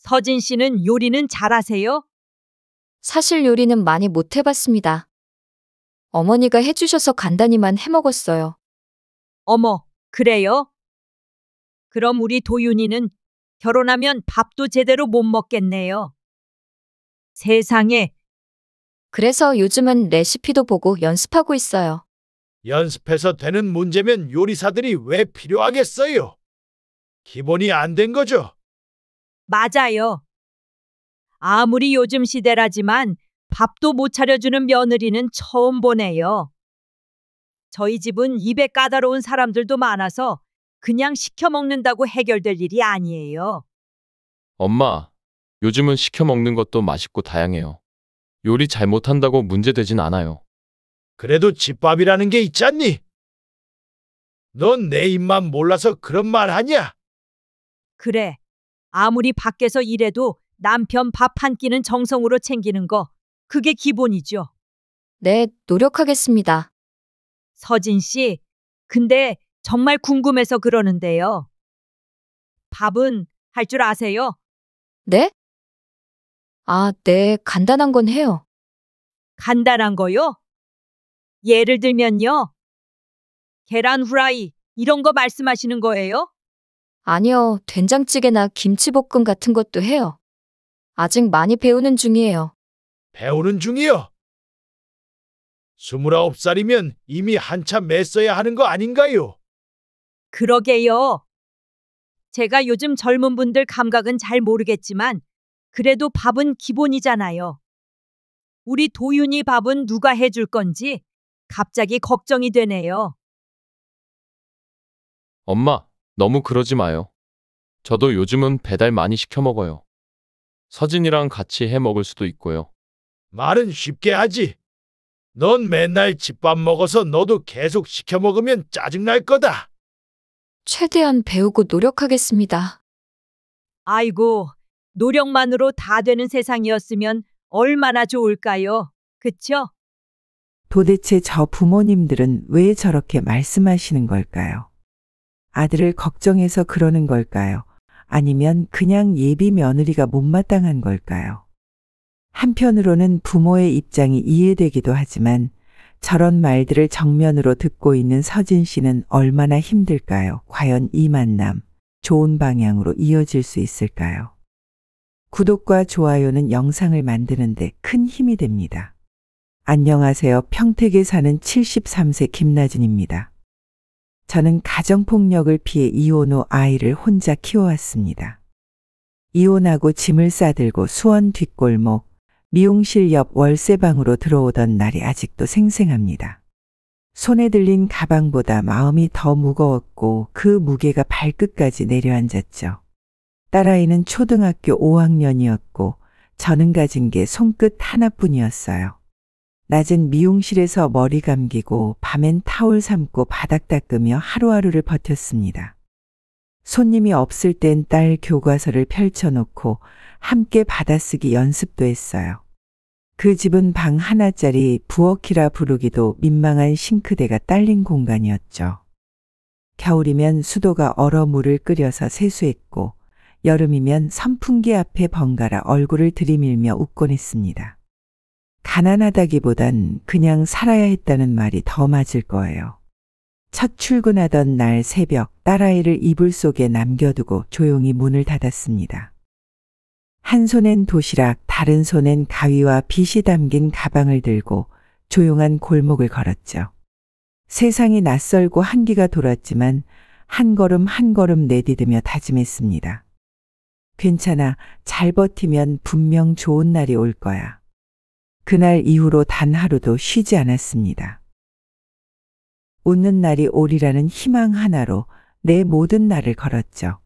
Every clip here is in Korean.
서진 씨는 요리는 잘하세요? 사실 요리는 많이 못 해봤습니다. 어머니가 해주셔서 간단히만 해먹었어요. 어머, 그래요? 그럼 우리 도윤이는 결혼하면 밥도 제대로 못 먹겠네요. 세상에, 그래서 요즘은 레시피도 보고 연습하고 있어요. 연습해서 되는 문제면 요리사들이 왜 필요하겠어요? 기본이 안 된 거죠. 맞아요. 아무리 요즘 시대라지만 밥도 못 차려주는 며느리는 처음 보네요. 저희 집은 입에 까다로운 사람들도 많아서 그냥 시켜 먹는다고 해결될 일이 아니에요. 엄마, 요즘은 시켜 먹는 것도 맛있고 다양해요. 요리 잘못한다고 문제되진 않아요. 그래도 집밥이라는 게 있잖니? 넌 내 입만 몰라서 그런 말 하냐? 그래. 아무리 밖에서 일해도 남편 밥 한 끼는 정성으로 챙기는 거, 그게 기본이죠. 네, 노력하겠습니다. 서진 씨, 근데 정말 궁금해서 그러는데요. 밥은 할 줄 아세요? 네? 아, 네, 간단한 건 해요. 간단한 거요? 예를 들면요. 계란 후라이, 이런 거 말씀하시는 거예요? 아니요, 된장찌개나 김치볶음 같은 것도 해요. 아직 많이 배우는 중이에요. 배우는 중이요. 29살이면 이미 한참 맸어야 하는 거 아닌가요? 그러게요. 제가 요즘 젊은 분들 감각은 잘 모르겠지만, 그래도 밥은 기본이잖아요. 우리 도윤이 밥은 누가 해줄 건지 갑자기 걱정이 되네요. 엄마, 너무 그러지 마요. 저도 요즘은 배달 많이 시켜 먹어요. 서진이랑 같이 해 먹을 수도 있고요. 말은 쉽게 하지. 넌 맨날 집밥 먹어서 너도 계속 시켜 먹으면 짜증날 거다. 최대한 배우고 노력하겠습니다. 아이고, 노력만으로 다 되는 세상이었으면 얼마나 좋을까요? 그쵸? 도대체 저 부모님들은 왜 저렇게 말씀하시는 걸까요? 아들을 걱정해서 그러는 걸까요? 아니면 그냥 예비 며느리가 못마땅한 걸까요? 한편으로는 부모의 입장이 이해되기도 하지만 저런 말들을 정면으로 듣고 있는 서진 씨는 얼마나 힘들까요? 과연 이 만남 좋은 방향으로 이어질 수 있을까요? 구독과 좋아요는 영상을 만드는데 큰 힘이 됩니다. 안녕하세요. 평택에 사는 73세 김나진입니다. 저는 가정폭력을 피해 이혼 후 아이를 혼자 키워왔습니다. 이혼하고 짐을 싸들고 수원 뒷골목, 미용실 옆 월세방으로 들어오던 날이 아직도 생생합니다. 손에 들린 가방보다 마음이 더 무거웠고 그 무게가 발끝까지 내려앉았죠. 딸아이는 초등학교 5학년이었고 저는 가진 게 손끝 하나뿐이었어요. 낮엔 미용실에서 머리 감기고 밤엔 타올 삶고 바닥 닦으며 하루하루를 버텼습니다. 손님이 없을 땐 딸 교과서를 펼쳐놓고 함께 받아쓰기 연습도 했어요. 그 집은 방 하나짜리 부엌이라 부르기도 민망한 싱크대가 딸린 공간이었죠. 겨울이면 수도가 얼어 물을 끓여서 세수했고 여름이면 선풍기 앞에 번갈아 얼굴을 들이밀며 웃곤 했습니다. 가난하다기보단 그냥 살아야 했다는 말이 더 맞을 거예요. 첫 출근하던 날 새벽 딸아이를 이불 속에 남겨두고 조용히 문을 닫았습니다. 한 손엔 도시락, 다른 손엔 가위와 빗이 담긴 가방을 들고 조용한 골목을 걸었죠. 세상이 낯설고 한기가 돌았지만 한 걸음 한 걸음 내디디며 다짐했습니다. 괜찮아, 잘 버티면 분명 좋은 날이 올 거야. 그날 이후로 단 하루도 쉬지 않았습니다. 웃는 날이 오리라는 희망 하나로 내 모든 날을 걸었죠.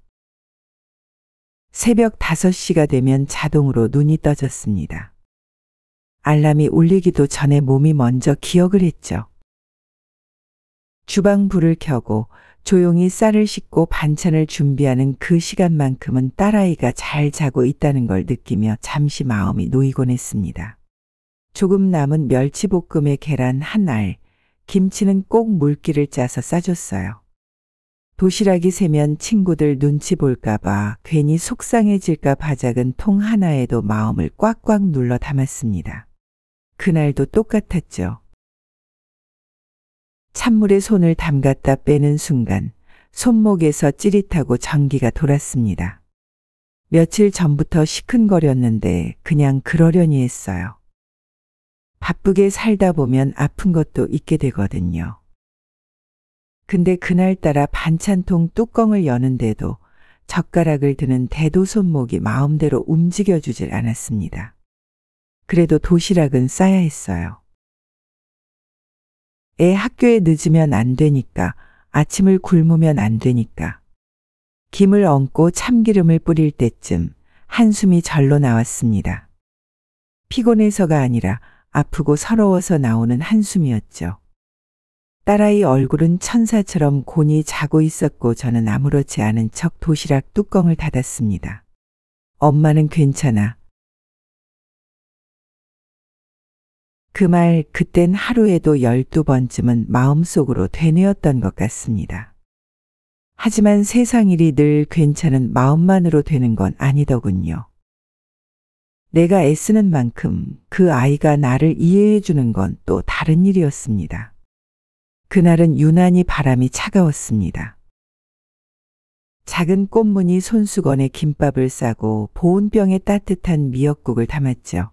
새벽 5시가 되면 자동으로 눈이 떠졌습니다. 알람이 울리기도 전에 몸이 먼저 기억을 했죠. 주방 불을 켜고 조용히 쌀을 씻고 반찬을 준비하는 그 시간만큼은 딸아이가 잘 자고 있다는 걸 느끼며 잠시 마음이 놓이곤 했습니다. 조금 남은 멸치볶음에 계란 한 알, 김치는 꼭 물기를 짜서 싸줬어요. 도시락이 새면 친구들 눈치 볼까봐 괜히 속상해질까 봐 작은 통 하나에도 마음을 꽉꽉 눌러 담았습니다. 그날도 똑같았죠. 찬물에 손을 담갔다 빼는 순간 손목에서 찌릿하고 전기가 돌았습니다. 며칠 전부터 시큰거렸는데 그냥 그러려니 했어요. 바쁘게 살다 보면 아픈 것도 있게 되거든요. 근데 그날따라 반찬통 뚜껑을 여는데도 젓가락을 드는 대도 손목이 마음대로 움직여주질 않았습니다. 그래도 도시락은 싸야 했어요. 애 학교에 늦으면 안 되니까, 아침을 굶으면 안 되니까. 김을 얹고 참기름을 뿌릴 때쯤 한숨이 절로 나왔습니다. 피곤해서가 아니라 아프고 서러워서 나오는 한숨이었죠. 딸아이 얼굴은 천사처럼 곤히 자고 있었고 저는 아무렇지 않은 척 도시락 뚜껑을 닫았습니다. 엄마는 괜찮아. 그 말 그땐 하루에도 12번쯤은 마음속으로 되뇌었던 것 같습니다. 하지만 세상 일이 늘 괜찮은 마음만으로 되는 건 아니더군요. 내가 애쓰는 만큼 그 아이가 나를 이해해 주는 건 또 다른 일이었습니다. 그날은 유난히 바람이 차가웠습니다. 작은 꽃무늬 손수건에 김밥을 싸고 보온병에 따뜻한 미역국을 담았죠.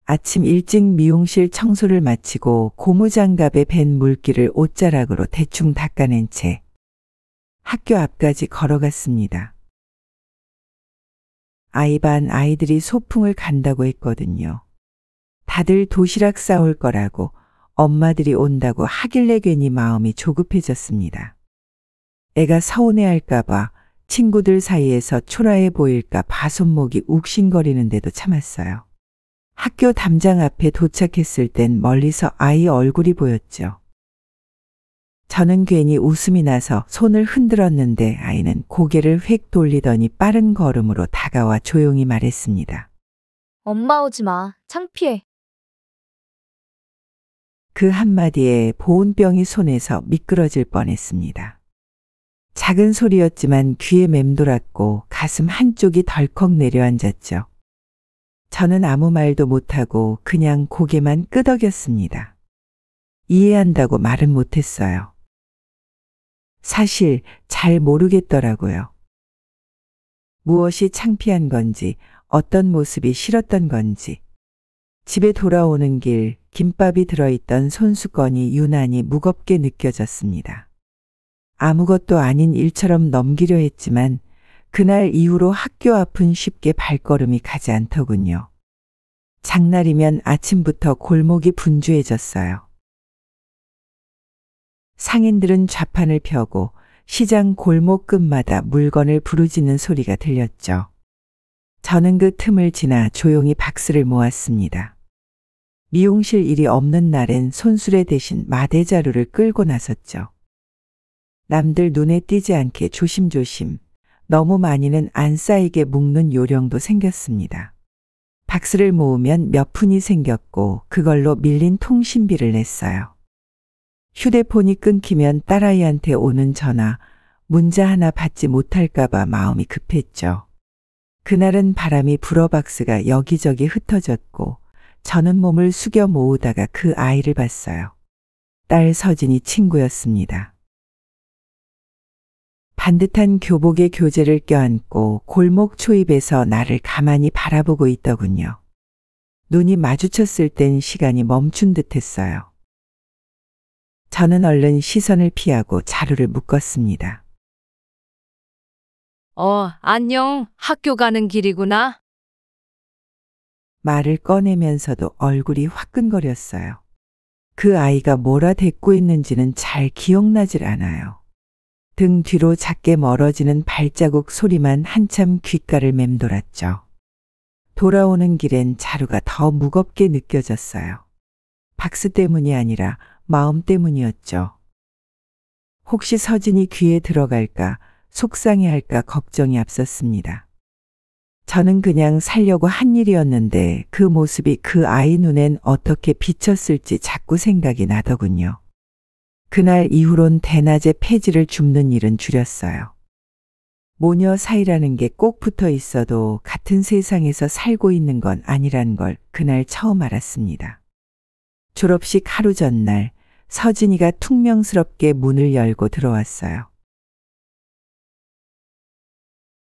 아침 일찍 미용실 청소를 마치고 고무장갑에 밴 물기를 옷자락으로 대충 닦아낸 채 학교 앞까지 걸어갔습니다. 아이 반 아이들이 소풍을 간다고 했거든요. 다들 도시락 싸올 거라고 엄마들이 온다고 하길래 괜히 마음이 조급해졌습니다. 애가 서운해할까봐 친구들 사이에서 초라해 보일까 봐 손목이 욱신거리는데도 참았어요. 학교 담장 앞에 도착했을 땐 멀리서 아이 얼굴이 보였죠. 저는 괜히 웃음이 나서 손을 흔들었는데 아이는 고개를 획 돌리더니 빠른 걸음으로 다가와 조용히 말했습니다. 엄마 오지 마. 창피해. 그 한마디에 보온병이 손에서 미끄러질 뻔했습니다. 작은 소리였지만 귀에 맴돌았고 가슴 한쪽이 덜컥 내려앉았죠. 저는 아무 말도 못하고 그냥 고개만 끄덕였습니다. 이해한다고 말은 못했어요. 사실 잘 모르겠더라고요. 무엇이 창피한 건지, 어떤 모습이 싫었던 건지. 집에 돌아오는 길 김밥이 들어있던 손수건이 유난히 무겁게 느껴졌습니다. 아무것도 아닌 일처럼 넘기려 했지만 그날 이후로 학교 앞은 쉽게 발걸음이 가지 않더군요. 장날이면 아침부터 골목이 분주해졌어요. 상인들은 좌판을 펴고 시장 골목 끝마다 물건을 부르짖는 소리가 들렸죠. 저는 그 틈을 지나 조용히 박스를 모았습니다. 미용실 일이 없는 날엔 손수레 대신 마대자루를 끌고 나섰죠. 남들 눈에 띄지 않게 조심조심, 너무 많이는 안 쌓이게 묶는 요령도 생겼습니다. 박스를 모으면 몇 푼이 생겼고 그걸로 밀린 통신비를 냈어요. 휴대폰이 끊기면 딸아이한테 오는 전화, 문자 하나 받지 못할까봐 마음이 급했죠. 그날은 바람이 불어 박스가 여기저기 흩어졌고 저는 몸을 숙여 모으다가 그 아이를 봤어요. 딸 서진이 친구였습니다. 반듯한 교복에 교재를 껴안고 골목 초입에서 나를 가만히 바라보고 있더군요. 눈이 마주쳤을 땐 시간이 멈춘 듯 했어요. 저는 얼른 시선을 피하고 자루를 묶었습니다. 안녕. 학교 가는 길이구나. 말을 꺼내면서도 얼굴이 화끈거렸어요. 그 아이가 뭐라 대꾸 했는지는 잘 기억나질 않아요. 등 뒤로 작게 멀어지는 발자국 소리만 한참 귓가를 맴돌았죠. 돌아오는 길엔 자루가 더 무겁게 느껴졌어요. 박스 때문이 아니라 마음 때문이었죠. 혹시 서진이 귀에 들어갈까, 속상해할까 걱정이 앞섰습니다. 저는 그냥 살려고 한 일이었는데 그 모습이 그 아이 눈엔 어떻게 비쳤을지 자꾸 생각이 나더군요. 그날 이후론 대낮에 폐지를 줍는 일은 줄였어요. 모녀 사이라는 게 꼭 붙어 있어도 같은 세상에서 살고 있는 건 아니란 걸 그날 처음 알았습니다. 졸업식 하루 전날 서진이가 퉁명스럽게 문을 열고 들어왔어요.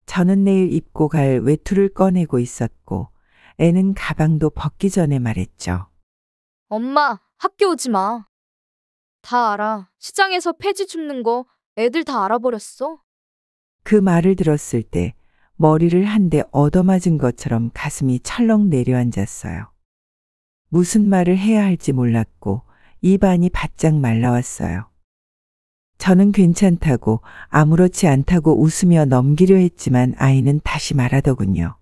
저는 내일 입고 갈 외투를 꺼내고 있었고 애는 가방도 벗기 전에 말했죠. 엄마, 학교 오지 마. 다 알아. 시장에서 폐지 줍는 거 애들 다 알아버렸어. 그 말을 들었을 때 머리를 한 대 얻어맞은 것처럼 가슴이 철렁 내려앉았어요. 무슨 말을 해야 할지 몰랐고 입안이 바짝 말라왔어요. 저는 괜찮다고 아무렇지 않다고 웃으며 넘기려 했지만 아이는 다시 말하더군요.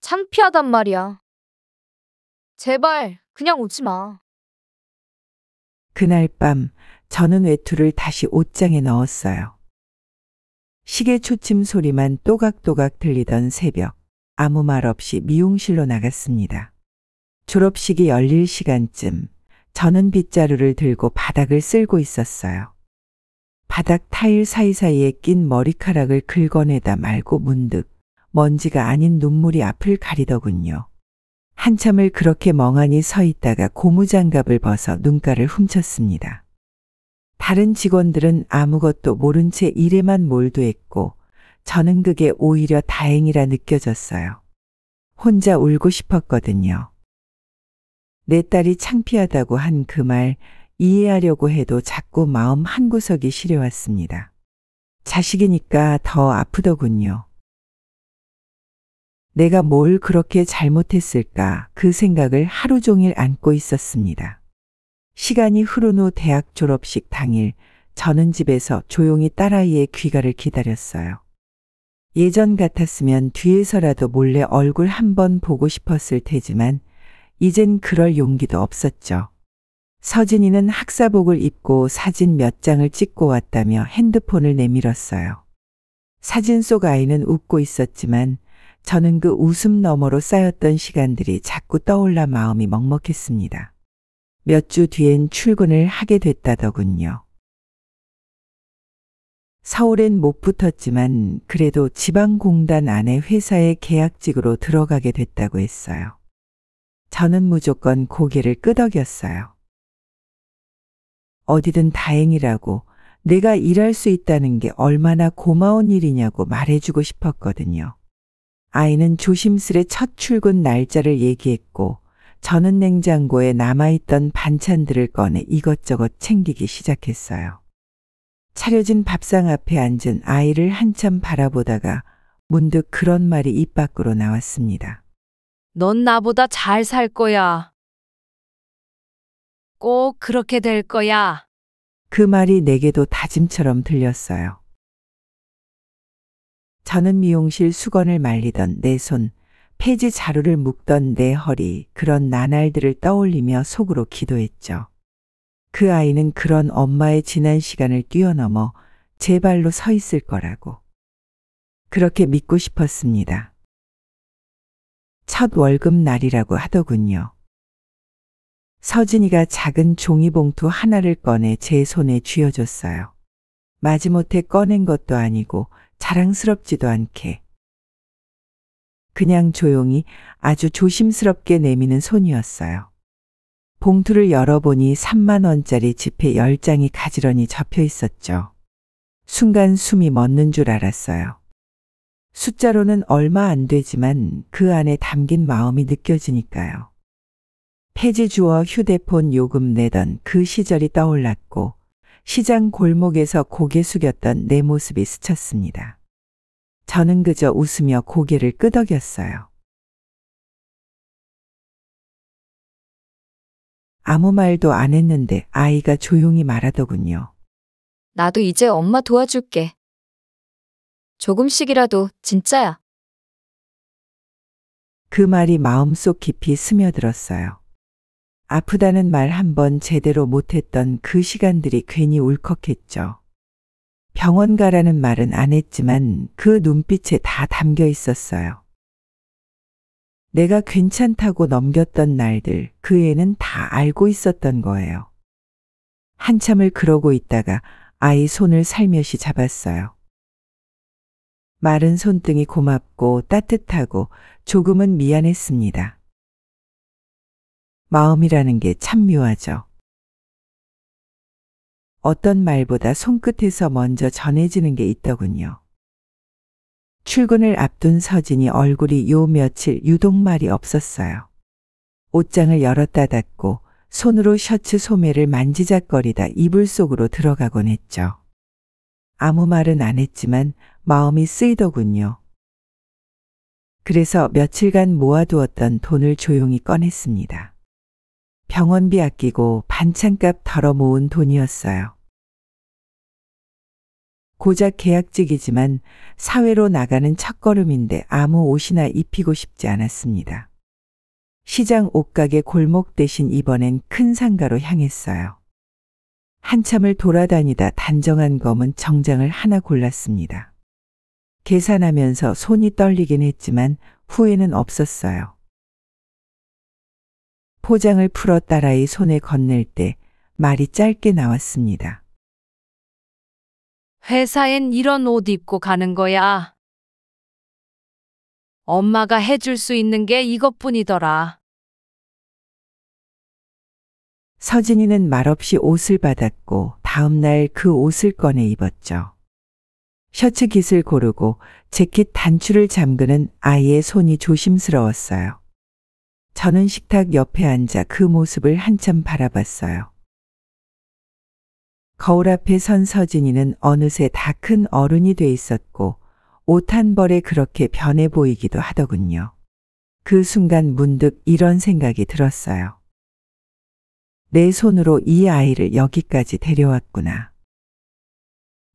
창피하단 말이야. 제발 그냥 오지 마. 그날 밤 저는 외투를 다시 옷장에 넣었어요. 시계 초침 소리만 또각또각 들리던 새벽, 아무 말 없이 미용실로 나갔습니다. 졸업식이 열릴 시간쯤 저는 빗자루를 들고 바닥을 쓸고 있었어요. 바닥 타일 사이사이에 낀 머리카락을 긁어내다 말고 문득 먼지가 아닌 눈물이 앞을 가리더군요. 한참을 그렇게 멍하니 서 있다가 고무장갑을 벗어 눈가를 훔쳤습니다. 다른 직원들은 아무것도 모른 채 일에만 몰두했고 저는 그게 오히려 다행이라 느껴졌어요. 혼자 울고 싶었거든요. 내 딸이 창피하다고 한 그 말 이해하려고 해도 자꾸 마음 한구석이 시려왔습니다. 자식이니까 더 아프더군요. 내가 뭘 그렇게 잘못했을까 그 생각을 하루 종일 안고 있었습니다. 시간이 흐른 후 대학 졸업식 당일 저는 집에서 조용히 딸아이의 귀가를 기다렸어요. 예전 같았으면 뒤에서라도 몰래 얼굴 한번 보고 싶었을 테지만 이젠 그럴 용기도 없었죠. 서진이는 학사복을 입고 사진 몇 장을 찍고 왔다며 핸드폰을 내밀었어요. 사진 속 아이는 웃고 있었지만 저는 그 웃음 너머로 쌓였던 시간들이 자꾸 떠올라 마음이 먹먹했습니다. 몇 주 뒤엔 출근을 하게 됐다더군요. 서울엔 못 붙었지만 그래도 지방공단 안에 회사에 계약직으로 들어가게 됐다고 했어요. 저는 무조건 고개를 끄덕였어요. 어디든 다행이라고 내가 일할 수 있다는 게 얼마나 고마운 일이냐고 말해주고 싶었거든요. 아이는 조심스레 첫 출근 날짜를 얘기했고 저는 냉장고에 남아있던 반찬들을 꺼내 이것저것 챙기기 시작했어요. 차려진 밥상 앞에 앉은 아이를 한참 바라보다가 문득 그런 말이 입 밖으로 나왔습니다. 넌 나보다 잘 살 거야. 꼭 그렇게 될 거야. 그 말이 내게도 다짐처럼 들렸어요. 저는 미용실 수건을 말리던 내 손, 폐지 자루를 묶던 내 허리, 그런 나날들을 떠올리며 속으로 기도했죠. 그 아이는 그런 엄마의 지난 시간을 뛰어넘어 제 발로 서 있을 거라고. 그렇게 믿고 싶었습니다. 첫 월급 날이라고 하더군요. 서진이가 작은 종이봉투 하나를 꺼내 제 손에 쥐어줬어요. 마지못해 꺼낸 것도 아니고 자랑스럽지도 않게. 그냥 조용히 아주 조심스럽게 내미는 손이었어요. 봉투를 열어보니 3만 원짜리 지폐 10장이 가지런히 접혀 있었죠. 순간 숨이 멎는 줄 알았어요. 숫자로는 얼마 안 되지만 그 안에 담긴 마음이 느껴지니까요. 폐지 주워 휴대폰 요금 내던 그 시절이 떠올랐고 시장 골목에서 고개 숙였던 내 모습이 스쳤습니다. 저는 그저 웃으며 고개를 끄덕였어요. 아무 말도 안 했는데 아이가 조용히 말하더군요. 나도 이제 엄마 도와줄게. 조금씩이라도 진짜야. 그 말이 마음속 깊이 스며들었어요. 아프다는 말 한 번 제대로 못했던 그 시간들이 괜히 울컥했죠. 병원 가라는 말은 안 했지만 그 눈빛에 다 담겨 있었어요. 내가 괜찮다고 넘겼던 날들 그 애는 다 알고 있었던 거예요. 한참을 그러고 있다가 아이 손을 살며시 잡았어요. 마른 손등이 고맙고 따뜻하고 조금은 미안했습니다. 마음이라는 게 참 묘하죠. 어떤 말보다 손끝에서 먼저 전해지는 게 있더군요. 출근을 앞둔 서진이 얼굴이 요 며칠 유독 말이 없었어요. 옷장을 열었다 닫고 손으로 셔츠 소매를 만지작거리다 이불 속으로 들어가곤 했죠. 아무 말은 안 했지만 마음이 쓰이더군요. 그래서 며칠간 모아두었던 돈을 조용히 꺼냈습니다. 병원비 아끼고 반찬값 덜어 모은 돈이었어요. 고작 계약직이지만 사회로 나가는 첫걸음인데 아무 옷이나 입히고 싶지 않았습니다. 시장 옷가게 골목 대신 이번엔 큰 상가로 향했어요. 한참을 돌아다니다 단정한 검은 정장을 하나 골랐습니다. 계산하면서 손이 떨리긴 했지만 후회는 없었어요. 포장을 풀어 딸아이 손에 건넬 때 말이 짧게 나왔습니다. 회사엔 이런 옷 입고 가는 거야. 엄마가 해줄 수 있는 게 이것뿐이더라. 서진이는 말없이 옷을 받았고 다음 날 그 옷을 꺼내 입었죠. 셔츠 깃을 고르고 재킷 단추를 잠그는 아이의 손이 조심스러웠어요. 저는 식탁 옆에 앉아 그 모습을 한참 바라봤어요. 거울 앞에 선 서진이는 어느새 다 큰 어른이 돼 있었고 옷 한 벌에 그렇게 변해 보이기도 하더군요. 그 순간 문득 이런 생각이 들었어요. 내 손으로 이 아이를 여기까지 데려왔구나.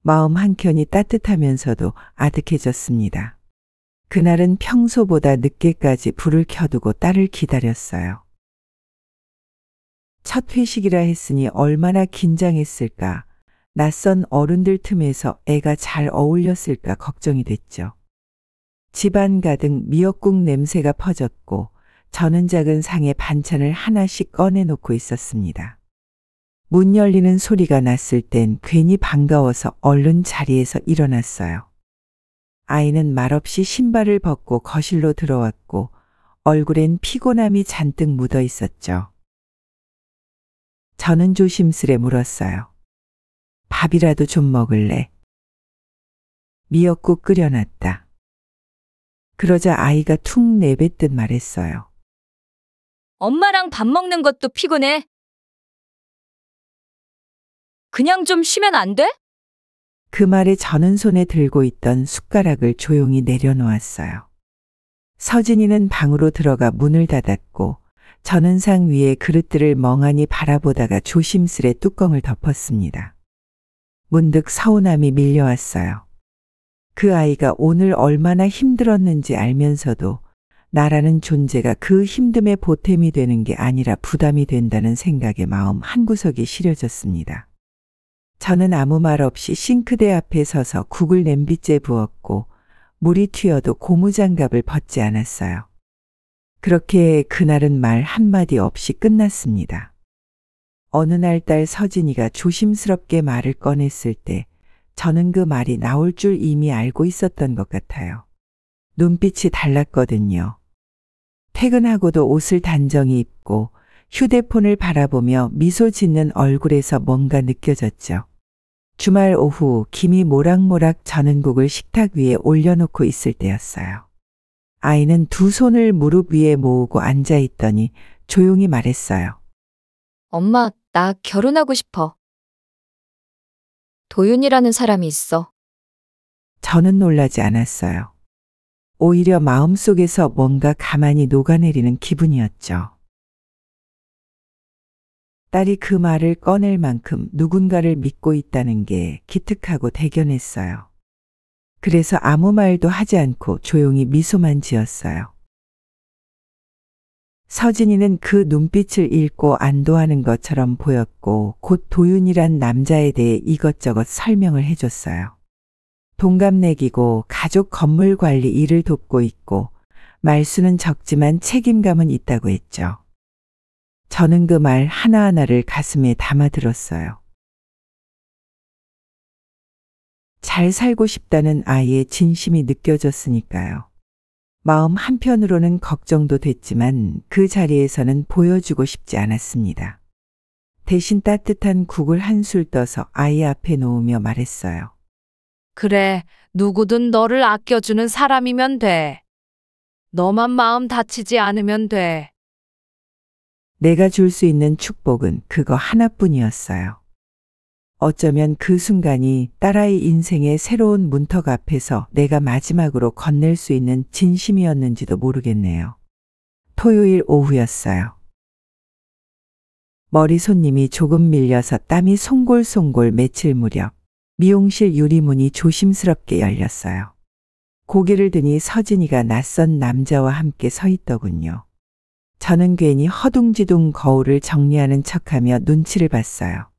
마음 한켠이 따뜻하면서도 아득해졌습니다. 그날은 평소보다 늦게까지 불을 켜두고 딸을 기다렸어요. 첫 회식이라 했으니 얼마나 긴장했을까. 낯선 어른들 틈에서 애가 잘 어울렸을까 걱정이 됐죠. 집안 가득 미역국 냄새가 퍼졌고 저는 작은 상에 반찬을 하나씩 꺼내놓고 있었습니다. 문 열리는 소리가 났을 땐 괜히 반가워서 얼른 자리에서 일어났어요. 아이는 말없이 신발을 벗고 거실로 들어왔고 얼굴엔 피곤함이 잔뜩 묻어 있었죠. 저는 조심스레 물었어요. 밥이라도 좀 먹을래? 미역국 끓여놨다. 그러자 아이가 툭 내뱉듯 말했어요. 엄마랑 밥 먹는 것도 피곤해. 그냥 좀 쉬면 안 돼? 그 말에 저는 손에 들고 있던 숟가락을 조용히 내려놓았어요. 서진이는 방으로 들어가 문을 닫았고 저는 상 위에 그릇들을 멍하니 바라보다가 조심스레 뚜껑을 덮었습니다. 문득 서운함이 밀려왔어요. 그 아이가 오늘 얼마나 힘들었는지 알면서도 나라는 존재가 그 힘듦에 보탬이 되는 게 아니라 부담이 된다는 생각에 마음 한구석이 시려졌습니다. 저는 아무 말 없이 싱크대 앞에 서서 국을 냄비째 부었고 물이 튀어도 고무장갑을 벗지 않았어요. 그렇게 그날은 말 한마디 없이 끝났습니다. 어느 날 딸 서진이가 조심스럽게 말을 꺼냈을 때 저는 그 말이 나올 줄 이미 알고 있었던 것 같아요. 눈빛이 달랐거든요. 퇴근하고도 옷을 단정히 입고 휴대폰을 바라보며 미소 짓는 얼굴에서 뭔가 느껴졌죠. 주말 오후 김이 모락모락 저는 국을 식탁 위에 올려놓고 있을 때였어요. 아이는 두 손을 무릎 위에 모으고 앉아있더니 조용히 말했어요. 엄마, 나 결혼하고 싶어. 도윤이라는 사람이 있어. 저는 놀라지 않았어요. 오히려 마음속에서 뭔가 가만히 녹아내리는 기분이었죠. 딸이 그 말을 꺼낼 만큼 누군가를 믿고 있다는 게 기특하고 대견했어요. 그래서 아무 말도 하지 않고 조용히 미소만 지었어요. 서진이는 그 눈빛을 읽고 안도하는 것처럼 보였고 곧 도윤이란 남자에 대해 이것저것 설명을 해줬어요. 동갑내기고 가족 건물 관리 일을 돕고 있고 말수는 적지만 책임감은 있다고 했죠. 저는 그 말 하나하나를 가슴에 담아들었어요. 잘 살고 싶다는 아이의 진심이 느껴졌으니까요. 마음 한편으로는 걱정도 됐지만 그 자리에서는 보여주고 싶지 않았습니다. 대신 따뜻한 국을 한술 떠서 아이 앞에 놓으며 말했어요. 그래, 누구든 너를 아껴주는 사람이면 돼. 너만 마음 다치지 않으면 돼. 내가 줄 수 있는 축복은 그거 하나뿐이었어요. 어쩌면 그 순간이 딸아이 인생의 새로운 문턱 앞에서 내가 마지막으로 건넬 수 있는 진심이었는지도 모르겠네요. 토요일 오후였어요. 머리 손님이 조금 밀려서 땀이 송골송골 맺힐 무렵 미용실 유리문이 조심스럽게 열렸어요. 고개를 드니 서진이가 낯선 남자와 함께 서 있더군요. 저는 괜히 허둥지둥 거울을 정리하는 척하며 눈치를 봤어요.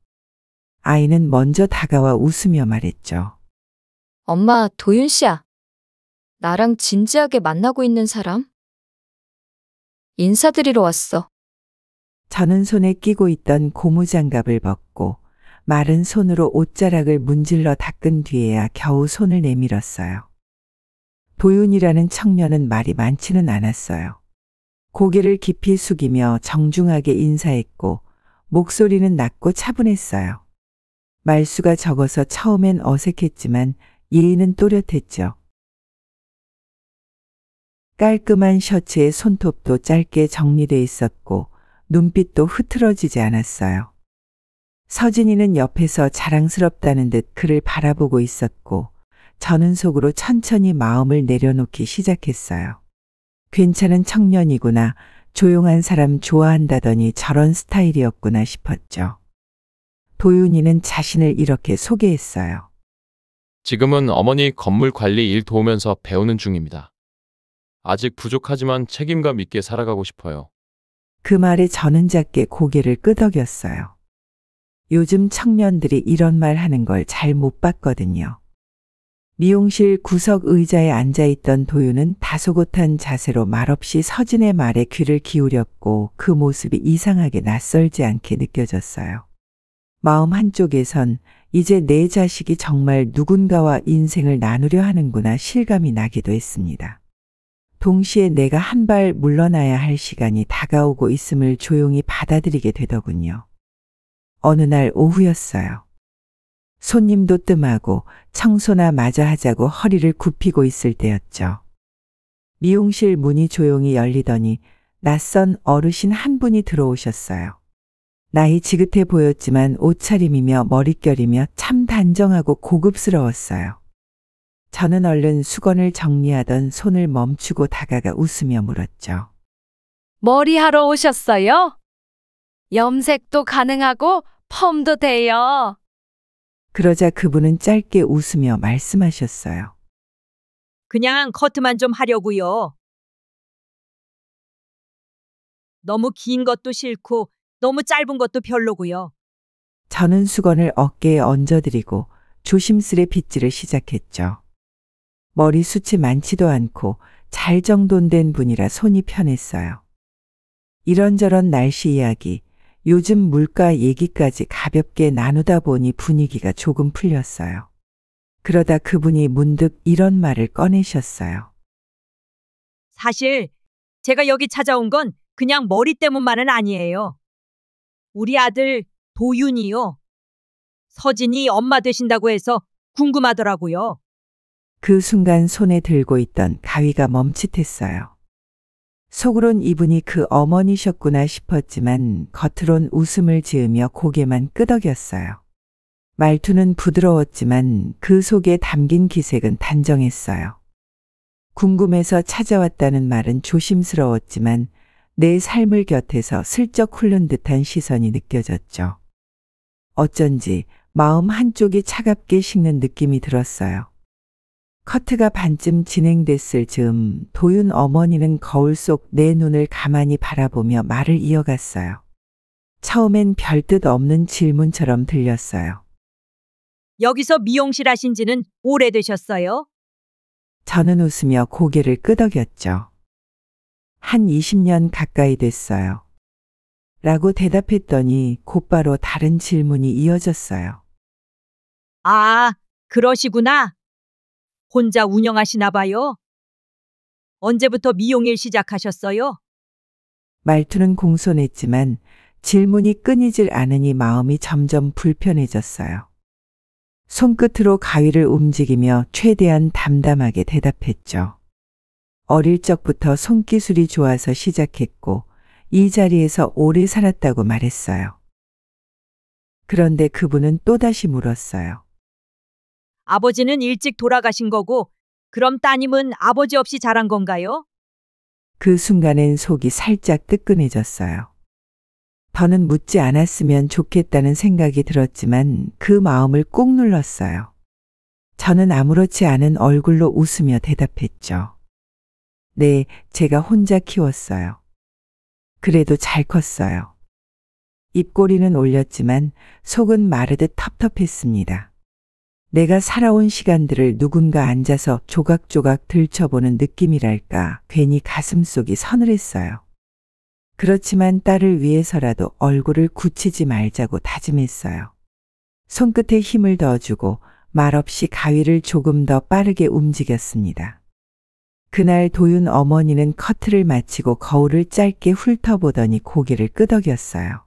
아이는 먼저 다가와 웃으며 말했죠. 엄마, 도윤 씨야. 나랑 진지하게 만나고 있는 사람? 인사드리러 왔어. 저는 손에 끼고 있던 고무장갑을 벗고 마른 손으로 옷자락을 문질러 닦은 뒤에야 겨우 손을 내밀었어요. 도윤이라는 청년은 말이 많지는 않았어요. 고개를 깊이 숙이며 정중하게 인사했고 목소리는 낮고 차분했어요. 말수가 적어서 처음엔 어색했지만 예의는 또렷했죠. 깔끔한 셔츠에 손톱도 짧게 정리돼 있었고 눈빛도 흐트러지지 않았어요. 서진이는 옆에서 자랑스럽다는 듯 그를 바라보고 있었고 저는 속으로 천천히 마음을 내려놓기 시작했어요. 괜찮은 청년이구나. 조용한 사람 좋아한다더니 저런 스타일이었구나 싶었죠. 도윤이는 자신을 이렇게 소개했어요. 지금은 어머니 건물 관리 일 도우면서 배우는 중입니다. 아직 부족하지만 책임감 있게 살아가고 싶어요. 그 말에 저는 작게 고개를 끄덕였어요. 요즘 청년들이 이런 말 하는 걸 잘 못 봤거든요. 미용실 구석 의자에 앉아있던 도윤은 다소곳한 자세로 말없이 서진의 말에 귀를 기울였고 그 모습이 이상하게 낯설지 않게 느껴졌어요. 마음 한쪽에선 이제 내 자식이 정말 누군가와 인생을 나누려 하는구나 실감이 나기도 했습니다. 동시에 내가 한 발 물러나야 할 시간이 다가오고 있음을 조용히 받아들이게 되더군요. 어느 날 오후였어요. 손님도 뜸하고 청소나 마저 하자고 허리를 굽히고 있을 때였죠. 미용실 문이 조용히 열리더니 낯선 어르신 한 분이 들어오셨어요. 나이 지긋해 보였지만 옷차림이며 머릿결이며 참 단정하고 고급스러웠어요. 저는 얼른 수건을 정리하던 손을 멈추고 다가가 웃으며 물었죠. 머리하러 오셨어요? 염색도 가능하고 펌도 돼요. 그러자 그분은 짧게 웃으며 말씀하셨어요. 그냥 커트만 좀 하려고요. 너무 긴 것도 싫고 너무 짧은 것도 별로고요. 저는 수건을 어깨에 얹어드리고 조심스레 빗질을 시작했죠. 머리숱이 많지도 않고 잘 정돈된 분이라 손이 편했어요. 이런저런 날씨 이야기, 요즘 물가 얘기까지 가볍게 나누다 보니 분위기가 조금 풀렸어요. 그러다 그분이 문득 이런 말을 꺼내셨어요. 사실 제가 여기 찾아온 건 그냥 머리 때문만은 아니에요. 우리 아들 도윤이요. 서진이 엄마 되신다고 해서 궁금하더라고요. 그 순간 손에 들고 있던 가위가 멈칫했어요. 속으론 이분이 그 어머니셨구나 싶었지만 겉으론 웃음을 지으며 고개만 끄덕였어요. 말투는 부드러웠지만 그 속에 담긴 기색은 단정했어요. 궁금해서 찾아왔다는 말은 조심스러웠지만 내 삶을 곁에서 슬쩍 훑는 듯한 시선이 느껴졌죠. 어쩐지 마음 한쪽이 차갑게 식는 느낌이 들었어요. 커트가 반쯤 진행됐을 즈음 도윤 어머니는 거울 속 내 눈을 가만히 바라보며 말을 이어갔어요. 처음엔 별뜻 없는 질문처럼 들렸어요. 여기서 미용실 하신 지는 오래되셨어요? 저는 웃으며 고개를 끄덕였죠. 한 20년 가까이 됐어요. 라고 대답했더니 곧바로 다른 질문이 이어졌어요. 아, 그러시구나. 혼자 운영하시나 봐요. 언제부터 미용일 시작하셨어요? 말투는 공손했지만 질문이 끊이질 않으니 마음이 점점 불편해졌어요. 손끝으로 가위를 움직이며 최대한 담담하게 대답했죠. 어릴 적부터 손기술이 좋아서 시작했고 이 자리에서 오래 살았다고 말했어요. 그런데 그분은 또다시 물었어요. 아버지는 일찍 돌아가신 거고, 그럼 따님은 아버지 없이 자란 건가요? 그 순간엔 속이 살짝 뜨끈해졌어요. 더는 묻지 않았으면 좋겠다는 생각이 들었지만 그 마음을 꾹 눌렀어요. 저는 아무렇지 않은 얼굴로 웃으며 대답했죠. 네, 제가 혼자 키웠어요. 그래도 잘 컸어요. 입꼬리는 올렸지만 속은 마르듯 텁텁했습니다. 내가 살아온 시간들을 누군가 앉아서 조각조각 들춰보는 느낌이랄까 괜히 가슴속이 서늘했어요. 그렇지만 딸을 위해서라도 얼굴을 굳히지 말자고 다짐했어요. 손끝에 힘을 더주고 말없이 가위를 조금 더 빠르게 움직였습니다. 그날 도윤 어머니는 커트를 마치고 거울을 짧게 훑어보더니 고개를 끄덕였어요.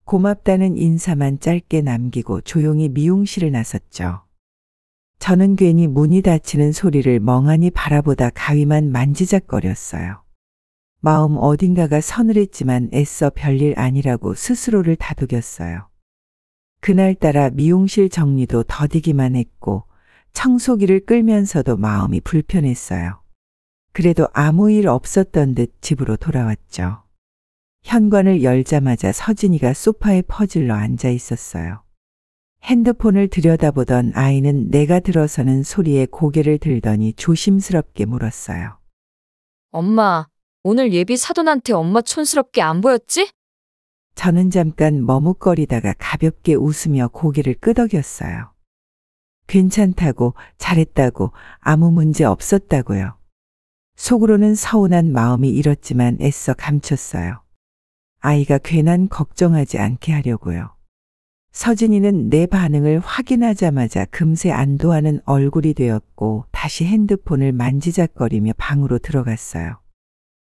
고맙다는 인사만 짧게 남기고 조용히 미용실을 나섰죠. 저는 괜히 문이 닫히는 소리를 멍하니 바라보다 가위만 만지작거렸어요. 마음 어딘가가 서늘했지만 애써 별일 아니라고 스스로를 다독였어요. 그날따라 미용실 정리도 더디기만 했고 청소기를 끌면서도 마음이 불편했어요. 그래도 아무 일 없었던 듯 집으로 돌아왔죠. 현관을 열자마자 서진이가 소파에 퍼질러 앉아 있었어요. 핸드폰을 들여다보던 아이는 내가 들어서는 소리에 고개를 들더니 조심스럽게 물었어요. 엄마, 오늘 예비 사돈한테 엄마 촌스럽게 안 보였지? 저는 잠깐 머뭇거리다가 가볍게 웃으며 고개를 끄덕였어요. 괜찮다고, 잘했다고, 아무 문제 없었다고요. 속으로는 서운한 마음이 일었지만 애써 감췄어요. 아이가 괜한 걱정하지 않게 하려고요. 서진이는 내 반응을 확인하자마자 금세 안도하는 얼굴이 되었고 다시 핸드폰을 만지작거리며 방으로 들어갔어요.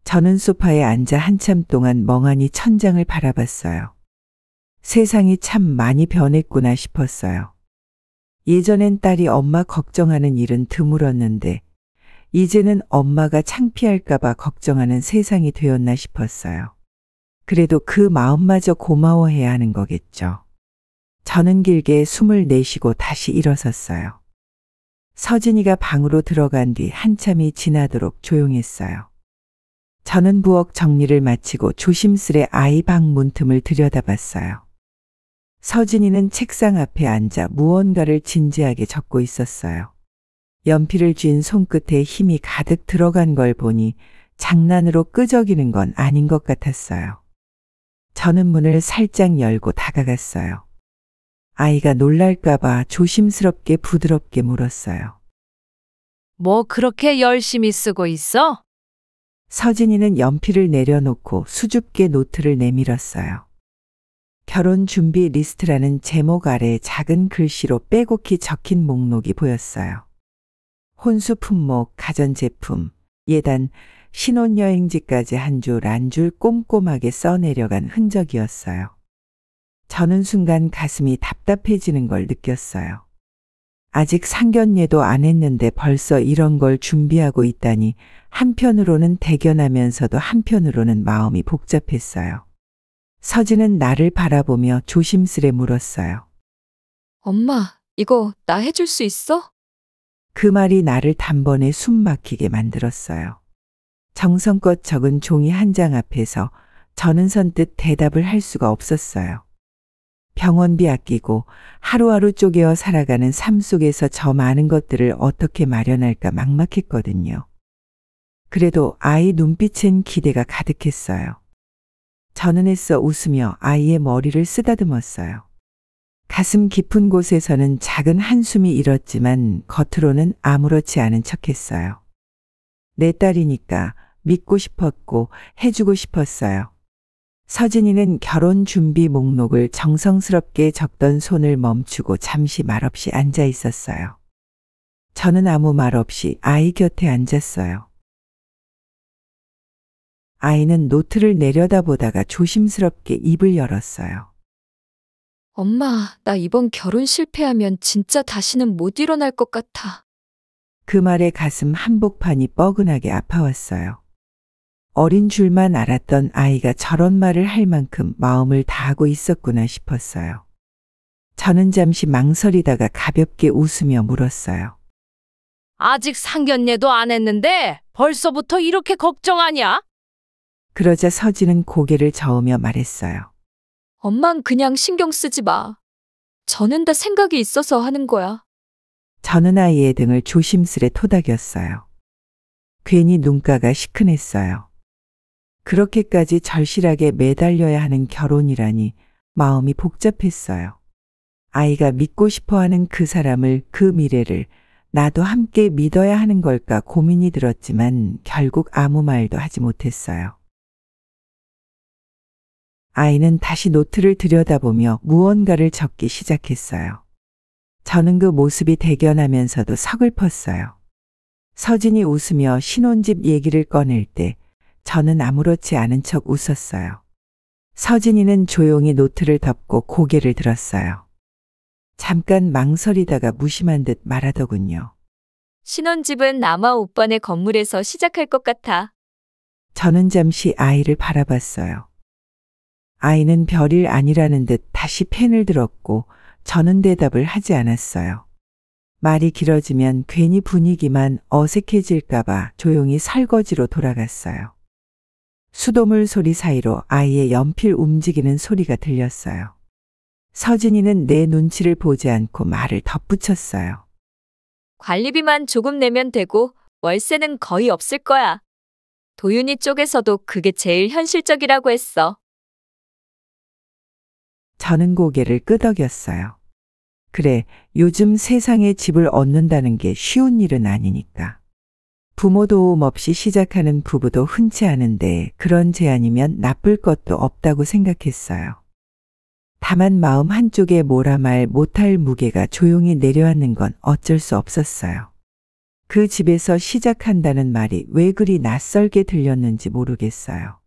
저는 소파에 앉아 한참 동안 멍하니 천장을 바라봤어요. 세상이 참 많이 변했구나 싶었어요. 예전엔 딸이 엄마 걱정하는 일은 드물었는데 이제는 엄마가 창피할까봐 걱정하는 세상이 되었나 싶었어요. 그래도 그 마음마저 고마워해야 하는 거겠죠. 저는 길게 숨을 내쉬고 다시 일어섰어요. 서진이가 방으로 들어간 뒤 한참이 지나도록 조용했어요. 저는 부엌 정리를 마치고 조심스레 아이 방 문틈을 들여다봤어요. 서진이는 책상 앞에 앉아 무언가를 진지하게 적고 있었어요. 연필을 쥔 손끝에 힘이 가득 들어간 걸 보니 장난으로 끄적이는 건 아닌 것 같았어요. 저는 문을 살짝 열고 다가갔어요. 아이가 놀랄까봐 조심스럽게 부드럽게 물었어요. 뭐 그렇게 열심히 쓰고 있어? 서진이는 연필을 내려놓고 수줍게 노트를 내밀었어요. 결혼 준비 리스트라는 제목 아래 작은 글씨로 빼곡히 적힌 목록이 보였어요. 혼수 품목, 가전제품, 예단, 신혼여행지까지 한 줄 한 줄 꼼꼼하게 써내려간 흔적이었어요. 저는 순간 가슴이 답답해지는 걸 느꼈어요. 아직 상견례도 안 했는데 벌써 이런 걸 준비하고 있다니 한편으로는 대견하면서도 한편으로는 마음이 복잡했어요. 서진은 나를 바라보며 조심스레 물었어요. 엄마, 이거 나 해줄 수 있어? 그 말이 나를 단번에 숨 막히게 만들었어요. 정성껏 적은 종이 한 장 앞에서 저는 선뜻 대답을 할 수가 없었어요. 병원비 아끼고 하루하루 쪼개어 살아가는 삶 속에서 저 많은 것들을 어떻게 마련할까 막막했거든요. 그래도 아이 눈빛엔 기대가 가득했어요. 저는 애써 웃으며 아이의 머리를 쓰다듬었어요. 가슴 깊은 곳에서는 작은 한숨이 일었지만 겉으로는 아무렇지 않은 척했어요. 내 딸이니까 믿고 싶었고 해주고 싶었어요. 서진이는 결혼 준비 목록을 정성스럽게 적던 손을 멈추고 잠시 말없이 앉아 있었어요. 저는 아무 말 없이 아이 곁에 앉았어요. 아이는 노트를 내려다보다가 조심스럽게 입을 열었어요. 엄마, 나 이번 결혼 실패하면 진짜 다시는 못 일어날 것 같아. 그 말에 가슴 한복판이 뻐근하게 아파왔어요. 어린 줄만 알았던 아이가 저런 말을 할 만큼 마음을 다하고 있었구나 싶었어요. 저는 잠시 망설이다가 가볍게 웃으며 물었어요. 아직 상견례도 안 했는데 벌써부터 이렇게 걱정하냐? 그러자 서진은 고개를 저으며 말했어요. 엄만 그냥 신경 쓰지 마. 저는 다 생각이 있어서 하는 거야. 저는 아이의 등을 조심스레 토닥였어요. 괜히 눈가가 시큰했어요. 그렇게까지 절실하게 매달려야 하는 결혼이라니 마음이 복잡했어요. 아이가 믿고 싶어하는 그 사람을, 그 미래를 나도 함께 믿어야 하는 걸까 고민이 들었지만 결국 아무 말도 하지 못했어요. 아이는 다시 노트를 들여다보며 무언가를 적기 시작했어요. 저는 그 모습이 대견하면서도 서글펐어요. 서진이 웃으며 신혼집 얘기를 꺼낼 때 저는 아무렇지 않은 척 웃었어요. 서진이는 조용히 노트를 덮고 고개를 들었어요. 잠깐 망설이다가 무심한 듯 말하더군요. 신혼집은 아마 오빠네 건물에서 시작할 것 같아. 저는 잠시 아이를 바라봤어요. 아이는 별일 아니라는 듯 다시 펜을 들었고 저는 대답을 하지 않았어요. 말이 길어지면 괜히 분위기만 어색해질까봐 조용히 설거지로 돌아갔어요. 수돗물 소리 사이로 아이의 연필 움직이는 소리가 들렸어요. 서진이는 내 눈치를 보지 않고 말을 덧붙였어요. 관리비만 조금 내면 되고 월세는 거의 없을 거야. 도윤이 쪽에서도 그게 제일 현실적이라고 했어. 저는 고개를 끄덕였어요. 그래, 요즘 세상에 집을 얻는다는 게 쉬운 일은 아니니까. 부모 도움 없이 시작하는 부부도 흔치 않은데 그런 제안이면 나쁠 것도 없다고 생각했어요. 다만 마음 한쪽에 뭐라 말 못할 무게가 조용히 내려앉는 건 어쩔 수 없었어요. 그 집에서 시작한다는 말이 왜 그리 낯설게 들렸는지 모르겠어요.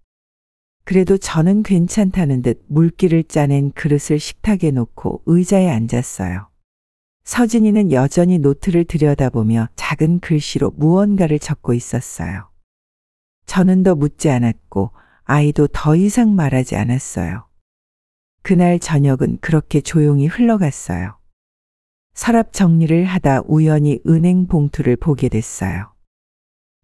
그래도 저는 괜찮다는 듯 물기를 짜낸 그릇을 식탁에 놓고 의자에 앉았어요. 서진이는 여전히 노트를 들여다보며 작은 글씨로 무언가를 적고 있었어요. 저는 더 묻지 않았고 아이도 더 이상 말하지 않았어요. 그날 저녁은 그렇게 조용히 흘러갔어요. 서랍 정리를 하다 우연히 은행 봉투를 보게 됐어요.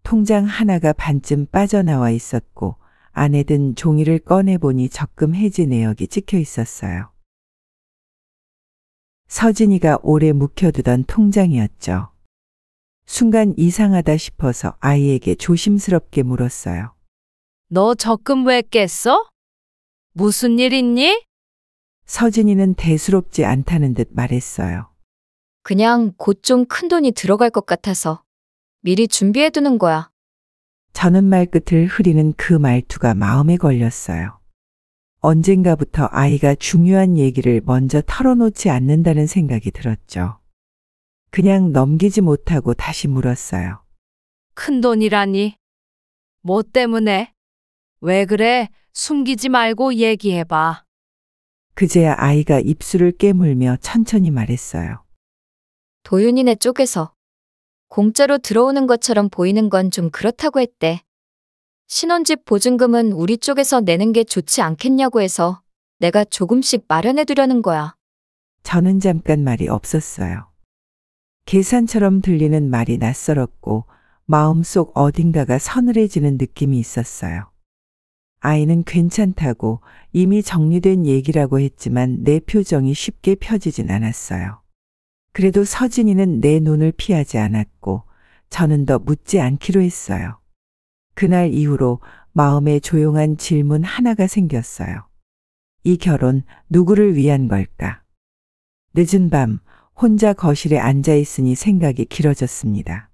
통장 하나가 반쯤 빠져나와 있었고 안에 든 종이를 꺼내보니 적금 해지 내역이 찍혀 있었어요. 서진이가 오래 묵혀두던 통장이었죠. 순간 이상하다 싶어서 아이에게 조심스럽게 물었어요. 너 적금 왜 깼어? 무슨 일 있니? 서진이는 대수롭지 않다는 듯 말했어요. 그냥 곧 좀 큰 돈이 들어갈 것 같아서 미리 준비해두는 거야. 저는 말끝을 흐리는 그 말투가 마음에 걸렸어요. 언젠가부터 아이가 중요한 얘기를 먼저 털어놓지 않는다는 생각이 들었죠. 그냥 넘기지 못하고 다시 물었어요. 큰 돈이라니. 뭐 때문에? 왜 그래? 숨기지 말고 얘기해봐. 그제야 아이가 입술을 깨물며 천천히 말했어요. 도윤이네 쪽에서 공짜로 들어오는 것처럼 보이는 건 좀 그렇다고 했대. 신혼집 보증금은 우리 쪽에서 내는 게 좋지 않겠냐고 해서 내가 조금씩 마련해두려는 거야. 저는 잠깐 말이 없었어요. 계산처럼 들리는 말이 낯설었고 마음속 어딘가가 서늘해지는 느낌이 있었어요. 아이는 괜찮다고 이미 정리된 얘기라고 했지만 내 표정이 쉽게 펴지진 않았어요. 그래도 서진이는 내 눈을 피하지 않았고 저는 더 묻지 않기로 했어요. 그날 이후로 마음에 조용한 질문 하나가 생겼어요. 이 결혼 누구를 위한 걸까? 늦은 밤 혼자 거실에 앉아 있으니 생각이 길어졌습니다.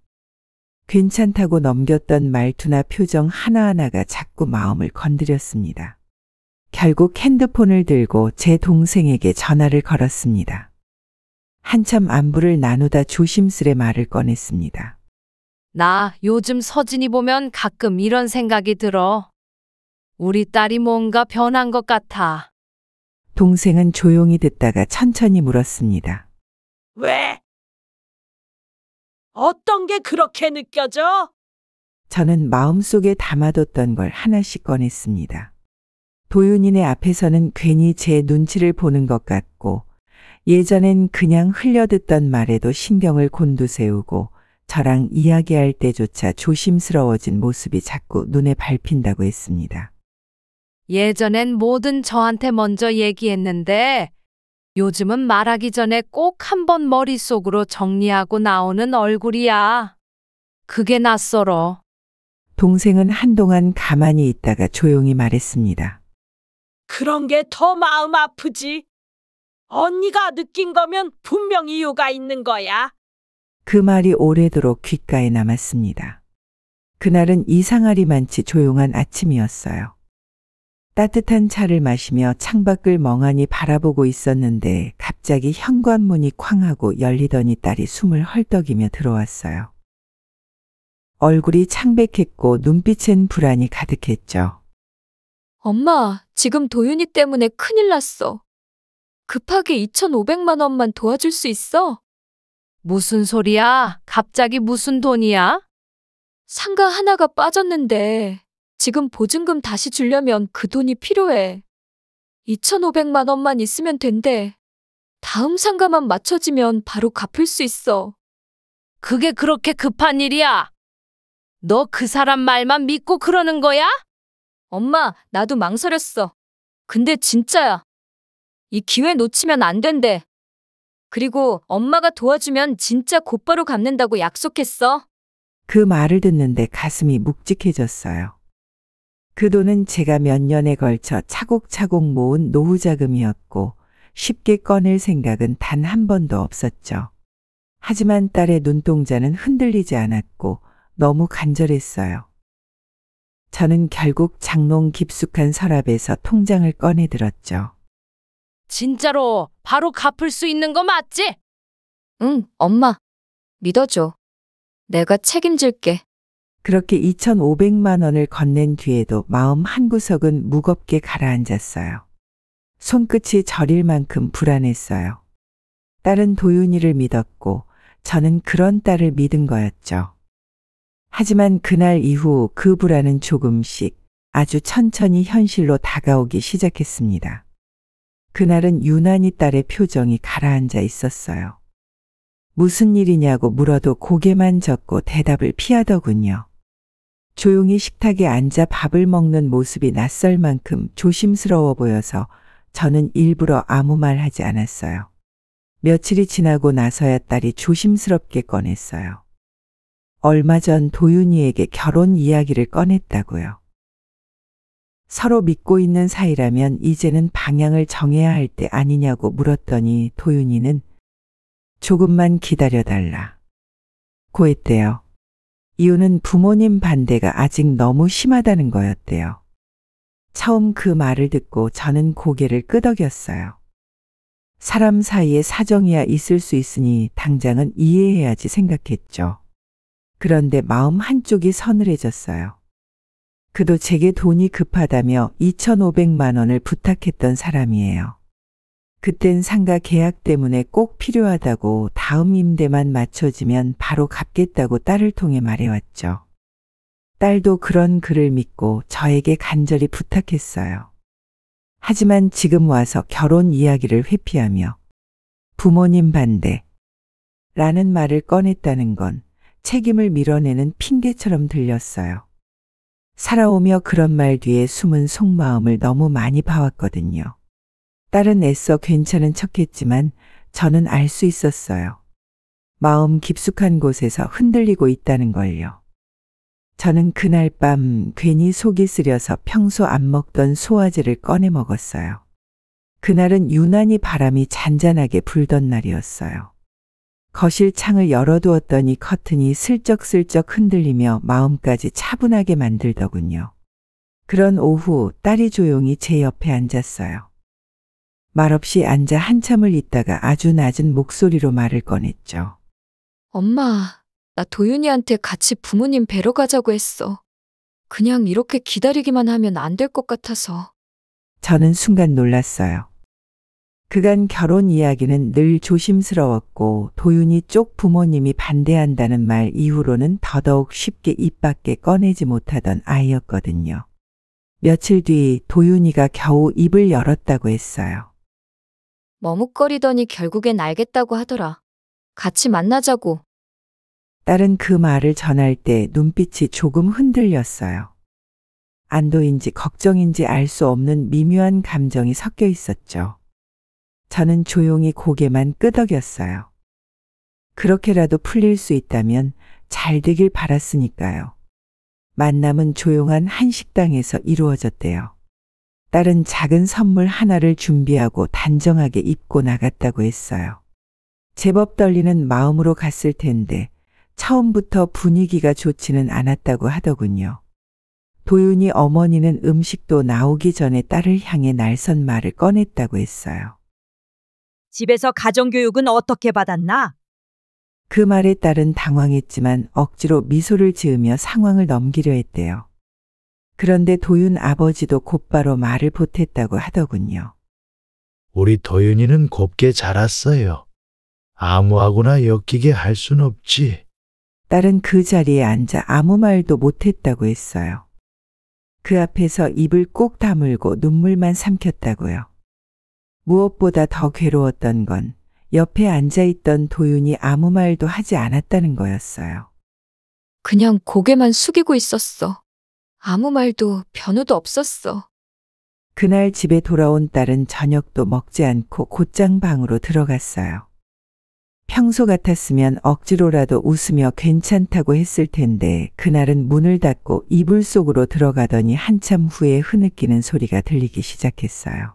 괜찮다고 넘겼던 말투나 표정 하나하나가 자꾸 마음을 건드렸습니다. 결국 핸드폰을 들고 제 동생에게 전화를 걸었습니다. 한참 안부를 나누다 조심스레 말을 꺼냈습니다. 나 요즘 서진이 보면 가끔 이런 생각이 들어. 우리 딸이 뭔가 변한 것 같아. 동생은 조용히 듣다가 천천히 물었습니다. 왜? 어떤 게 그렇게 느껴져? 저는 마음속에 담아뒀던 걸 하나씩 꺼냈습니다. 도윤이네 앞에서는 괜히 제 눈치를 보는 것 같고, 예전엔 그냥 흘려듣던 말에도 신경을 곤두세우고 저랑 이야기할 때조차 조심스러워진 모습이 자꾸 눈에 밟힌다고 했습니다. 예전엔 뭐든 저한테 먼저 얘기했는데 요즘은 말하기 전에 꼭 한번 머릿속으로 정리하고 나오는 얼굴이야. 그게 낯설어. 동생은 한동안 가만히 있다가 조용히 말했습니다. 그런 게 더 마음 아프지. 언니가 느낀 거면 분명 이유가 있는 거야. 그 말이 오래도록 귓가에 남았습니다. 그날은 이상하리만치 조용한 아침이었어요. 따뜻한 차를 마시며 창밖을 멍하니 바라보고 있었는데 갑자기 현관문이 쾅 하고 열리더니 딸이 숨을 헐떡이며 들어왔어요. 얼굴이 창백했고 눈빛엔 불안이 가득했죠. 엄마, 지금 도윤이 때문에 큰일 났어. 급하게 2,500만 원만 도와줄 수 있어? 무슨 소리야? 갑자기 무슨 돈이야? 상가 하나가 빠졌는데 지금 보증금 다시 주려면 그 돈이 필요해. 2,500만 원만 있으면 된대. 다음 상가만 맞춰지면 바로 갚을 수 있어. 그게 그렇게 급한 일이야? 너 그 사람 말만 믿고 그러는 거야? 엄마, 나도 망설였어. 근데 진짜야. 이 기회 놓치면 안 된대. 그리고 엄마가 도와주면 진짜 곧바로 갚는다고 약속했어. 그 말을 듣는데 가슴이 묵직해졌어요. 그 돈은 제가 몇 년에 걸쳐 차곡차곡 모은 노후 자금이었고 쉽게 꺼낼 생각은 단 한 번도 없었죠. 하지만 딸의 눈동자는 흔들리지 않았고 너무 간절했어요. 저는 결국 장롱 깊숙한 서랍에서 통장을 꺼내들었죠. 진짜로 바로 갚을 수 있는 거 맞지? 응, 엄마. 믿어줘. 내가 책임질게. 그렇게 2,500만 원을 건넨 뒤에도 마음 한구석은 무겁게 가라앉았어요. 손끝이 저릴 만큼 불안했어요. 딸은 도윤이를 믿었고 저는 그런 딸을 믿은 거였죠. 하지만 그날 이후 그 불안은 조금씩 아주 천천히 현실로 다가오기 시작했습니다. 그날은 유난히 딸의 표정이 가라앉아 있었어요. 무슨 일이냐고 물어도 고개만 젓고 대답을 피하더군요. 조용히 식탁에 앉아 밥을 먹는 모습이 낯설 만큼 조심스러워 보여서 저는 일부러 아무 말 하지 않았어요. 며칠이 지나고 나서야 딸이 조심스럽게 꺼냈어요. 얼마 전 도윤이에게 결혼 이야기를 꺼냈다고요. 서로 믿고 있는 사이라면 이제는 방향을 정해야 할 때 아니냐고 물었더니 도윤이는 조금만 기다려달라 고 했대요. 이유는 부모님 반대가 아직 너무 심하다는 거였대요. 처음 그 말을 듣고 저는 고개를 끄덕였어요. 사람 사이에 사정이야 있을 수 있으니 당장은 이해해야지 생각했죠. 그런데 마음 한쪽이 서늘해졌어요. 그도 제게 돈이 급하다며 2,500만 원을 부탁했던 사람이에요. 그땐 상가 계약 때문에 꼭 필요하다고 다음 임대만 맞춰지면 바로 갚겠다고 딸을 통해 말해왔죠. 딸도 그런 글을 믿고 저에게 간절히 부탁했어요. 하지만 지금 와서 결혼 이야기를 회피하며 부모님 반대라는 말을 꺼냈다는 건 책임을 밀어내는 핑계처럼 들렸어요. 살아오며 그런 말 뒤에 숨은 속마음을 너무 많이 봐왔거든요. 딸은 애써 괜찮은 척했지만 저는 알 수 있었어요. 마음 깊숙한 곳에서 흔들리고 있다는 걸요. 저는 그날 밤 괜히 속이 쓰려서 평소 안 먹던 소화제를 꺼내 먹었어요. 그날은 유난히 바람이 잔잔하게 불던 날이었어요. 거실 창을 열어두었더니 커튼이 슬쩍슬쩍 흔들리며 마음까지 차분하게 만들더군요. 그런 오후 딸이 조용히 제 옆에 앉았어요. 말없이 앉아 한참을 있다가 아주 낮은 목소리로 말을 꺼냈죠. 엄마, 나 도윤이한테 같이 부모님 뵈러 가자고 했어. 그냥 이렇게 기다리기만 하면 안 될 것 같아서. 저는 순간 놀랐어요. 그간 결혼 이야기는 늘 조심스러웠고 도윤이 쪽 부모님이 반대한다는 말 이후로는 더더욱 쉽게 입 밖에 꺼내지 못하던 아이였거든요. 며칠 뒤 도윤이가 겨우 입을 열었다고 했어요. 머뭇거리더니 결국엔 알겠다고 하더라. 같이 만나자고. 딸은 그 말을 전할 때 눈빛이 조금 흔들렸어요. 안도인지 걱정인지 알 수 없는 미묘한 감정이 섞여 있었죠. 저는 조용히 고개만 끄덕였어요. 그렇게라도 풀릴 수 있다면 잘 되길 바랐으니까요. 만남은 조용한 한식당에서 이루어졌대요. 딸은 작은 선물 하나를 준비하고 단정하게 입고 나갔다고 했어요. 제법 떨리는 마음으로 갔을 텐데 처음부터 분위기가 좋지는 않았다고 하더군요. 도윤이 어머니는 음식도 나오기 전에 딸을 향해 날선 말을 꺼냈다고 했어요. 집에서 가정교육은 어떻게 받았나? 그 말에 딸은 당황했지만 억지로 미소를 지으며 상황을 넘기려 했대요. 그런데 도윤 아버지도 곧바로 말을 보탰다고 하더군요. 우리 도윤이는 곱게 자랐어요. 아무하고나 엮이게 할 순 없지. 딸은 그 자리에 앉아 아무 말도 못했다고 했어요. 그 앞에서 입을 꼭 다물고 눈물만 삼켰다고요. 무엇보다 더 괴로웠던 건 옆에 앉아있던 도윤이 아무 말도 하지 않았다는 거였어요. 그냥 고개만 숙이고 있었어. 아무 말도 변호도 없었어. 그날 집에 돌아온 딸은 저녁도 먹지 않고 곧장 방으로 들어갔어요. 평소 같았으면 억지로라도 웃으며 괜찮다고 했을 텐데 그날은 문을 닫고 이불 속으로 들어가더니 한참 후에 흐느끼는 소리가 들리기 시작했어요.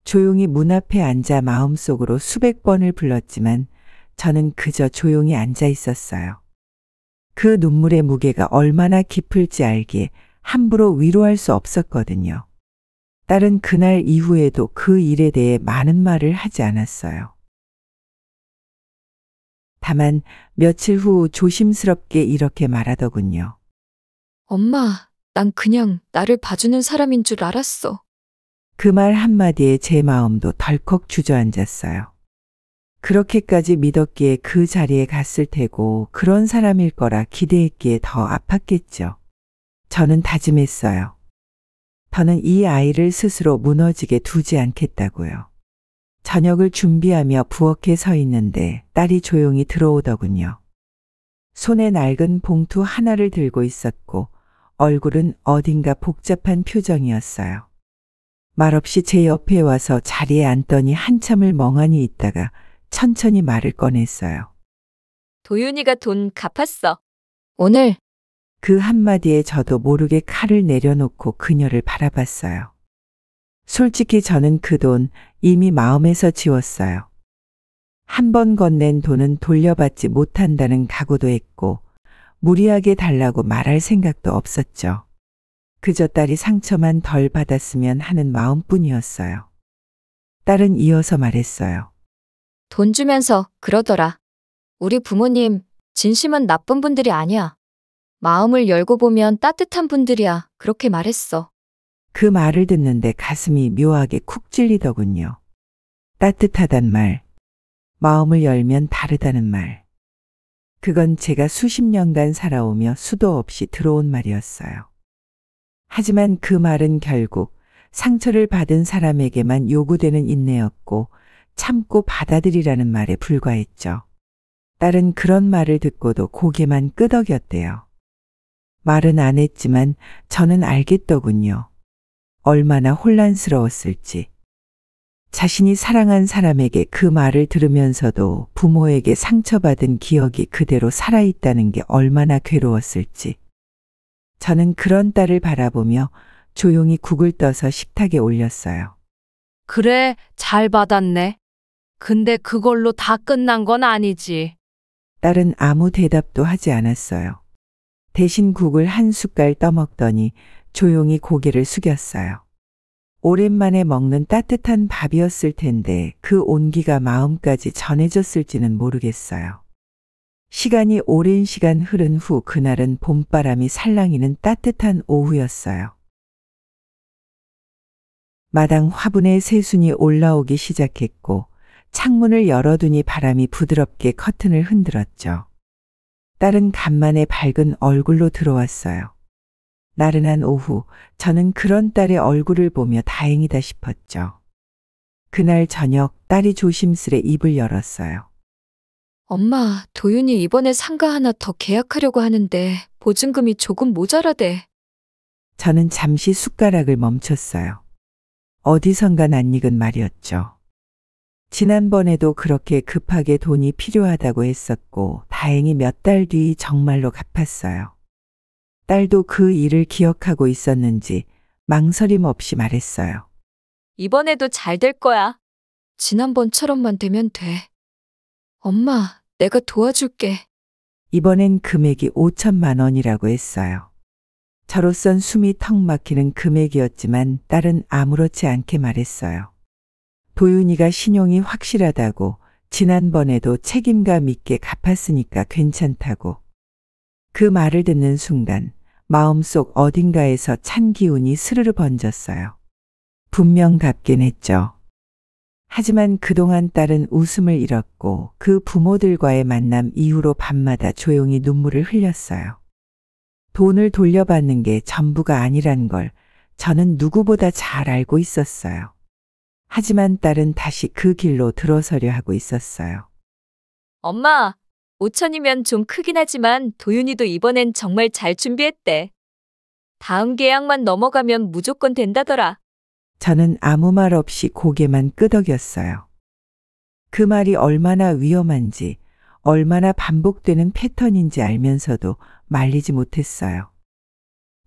조용히 문 앞에 앉아 마음속으로 수백 번을 불렀지만 저는 그저 조용히 앉아 있었어요. 그 눈물의 무게가 얼마나 깊을지 알기에 함부로 위로할 수 없었거든요. 딸은 그날 이후에도 그 일에 대해 많은 말을 하지 않았어요. 다만 며칠 후 조심스럽게 이렇게 말하더군요. 엄마, 난 그냥 나를 봐주는 사람인 줄 알았어. 그 말 한마디에 제 마음도 덜컥 주저앉았어요. 그렇게까지 믿었기에 그 자리에 갔을 테고 그런 사람일 거라 기대했기에 더 아팠겠죠. 저는 다짐했어요. 더는 이 아이를 스스로 무너지게 두지 않겠다고요. 저녁을 준비하며 부엌에 서 있는데 딸이 조용히 들어오더군요. 손에 낡은 봉투 하나를 들고 있었고 얼굴은 어딘가 복잡한 표정이었어요. 말없이 제 옆에 와서 자리에 앉더니 한참을 멍하니 있다가 천천히 말을 꺼냈어요. 도윤이가 돈 갚았어. 오늘. 그 한마디에 저도 모르게 칼을 내려놓고 그녀를 바라봤어요. 솔직히 저는 그 돈 이미 마음에서 지웠어요. 한 번 건넨 돈은 돌려받지 못한다는 각오도 했고 무리하게 달라고 말할 생각도 없었죠. 그저 딸이 상처만 덜 받았으면 하는 마음뿐이었어요. 딸은 이어서 말했어요. 돈 주면서 그러더라. 우리 부모님 진심은 나쁜 분들이 아니야. 마음을 열고 보면 따뜻한 분들이야. 그렇게 말했어. 그 말을 듣는데 가슴이 묘하게 쿡 찔리더군요. 따뜻하단 말, 마음을 열면 다르다는 말. 그건 제가 수십 년간 살아오며 수도 없이 들어온 말이었어요. 하지만 그 말은 결국 상처를 받은 사람에게만 요구되는 인내였고 참고 받아들이라는 말에 불과했죠. 딸은 그런 말을 듣고도 고개만 끄덕였대요. 말은 안 했지만 저는 알겠더군요. 얼마나 혼란스러웠을지. 자신이 사랑한 사람에게 그 말을 들으면서도 부모에게 상처받은 기억이 그대로 살아있다는 게 얼마나 괴로웠을지. 저는 그런 딸을 바라보며 조용히 국을 떠서 식탁에 올렸어요. 그래, 잘 받았네. 근데 그걸로 다 끝난 건 아니지. 딸은 아무 대답도 하지 않았어요. 대신 국을 한 숟갈 떠먹더니 조용히 고개를 숙였어요. 오랜만에 먹는 따뜻한 밥이었을 텐데 그 온기가 마음까지 전해졌을지는 모르겠어요. 시간이 오랜 시간 흐른 후 그날은 봄바람이 살랑이는 따뜻한 오후였어요. 마당 화분에 새순이 올라오기 시작했고 창문을 열어두니 바람이 부드럽게 커튼을 흔들었죠. 딸은 간만에 밝은 얼굴로 들어왔어요. 나른한 오후 저는 그런 딸의 얼굴을 보며 다행이다 싶었죠. 그날 저녁 딸이 조심스레 입을 열었어요. 엄마, 도윤이 이번에 상가 하나 더 계약하려고 하는데 보증금이 조금 모자라대. 저는 잠시 숟가락을 멈췄어요. 어디선가 낯익은 말이었죠. 지난번에도 그렇게 급하게 돈이 필요하다고 했었고 다행히 몇 달 뒤 정말로 갚았어요. 딸도 그 일을 기억하고 있었는지 망설임 없이 말했어요. 이번에도 잘 될 거야. 지난번처럼만 되면 돼. 엄마, 내가 도와줄게. 이번엔 금액이 5천만 원이라고 했어요. 저로선 숨이 턱 막히는 금액이었지만 딸은 아무렇지 않게 말했어요. 도윤이가 신용이 확실하다고 지난번에도 책임감 있게 갚았으니까 괜찮다고. 그 말을 듣는 순간 마음속 어딘가에서 찬 기운이 스르르 번졌어요. 분명 갚긴 했죠. 하지만 그동안 딸은 웃음을 잃었고 그 부모들과의 만남 이후로 밤마다 조용히 눈물을 흘렸어요. 돈을 돌려받는 게 전부가 아니란 걸 저는 누구보다 잘 알고 있었어요. 하지만 딸은 다시 그 길로 들어서려 하고 있었어요. 엄마, 5천이면 좀 크긴 하지만 도윤이도 이번엔 정말 잘 준비했대. 다음 계약만 넘어가면 무조건 된다더라. 저는 아무 말 없이 고개만 끄덕였어요. 그 말이 얼마나 위험한지, 얼마나 반복되는 패턴인지 알면서도 말리지 못했어요.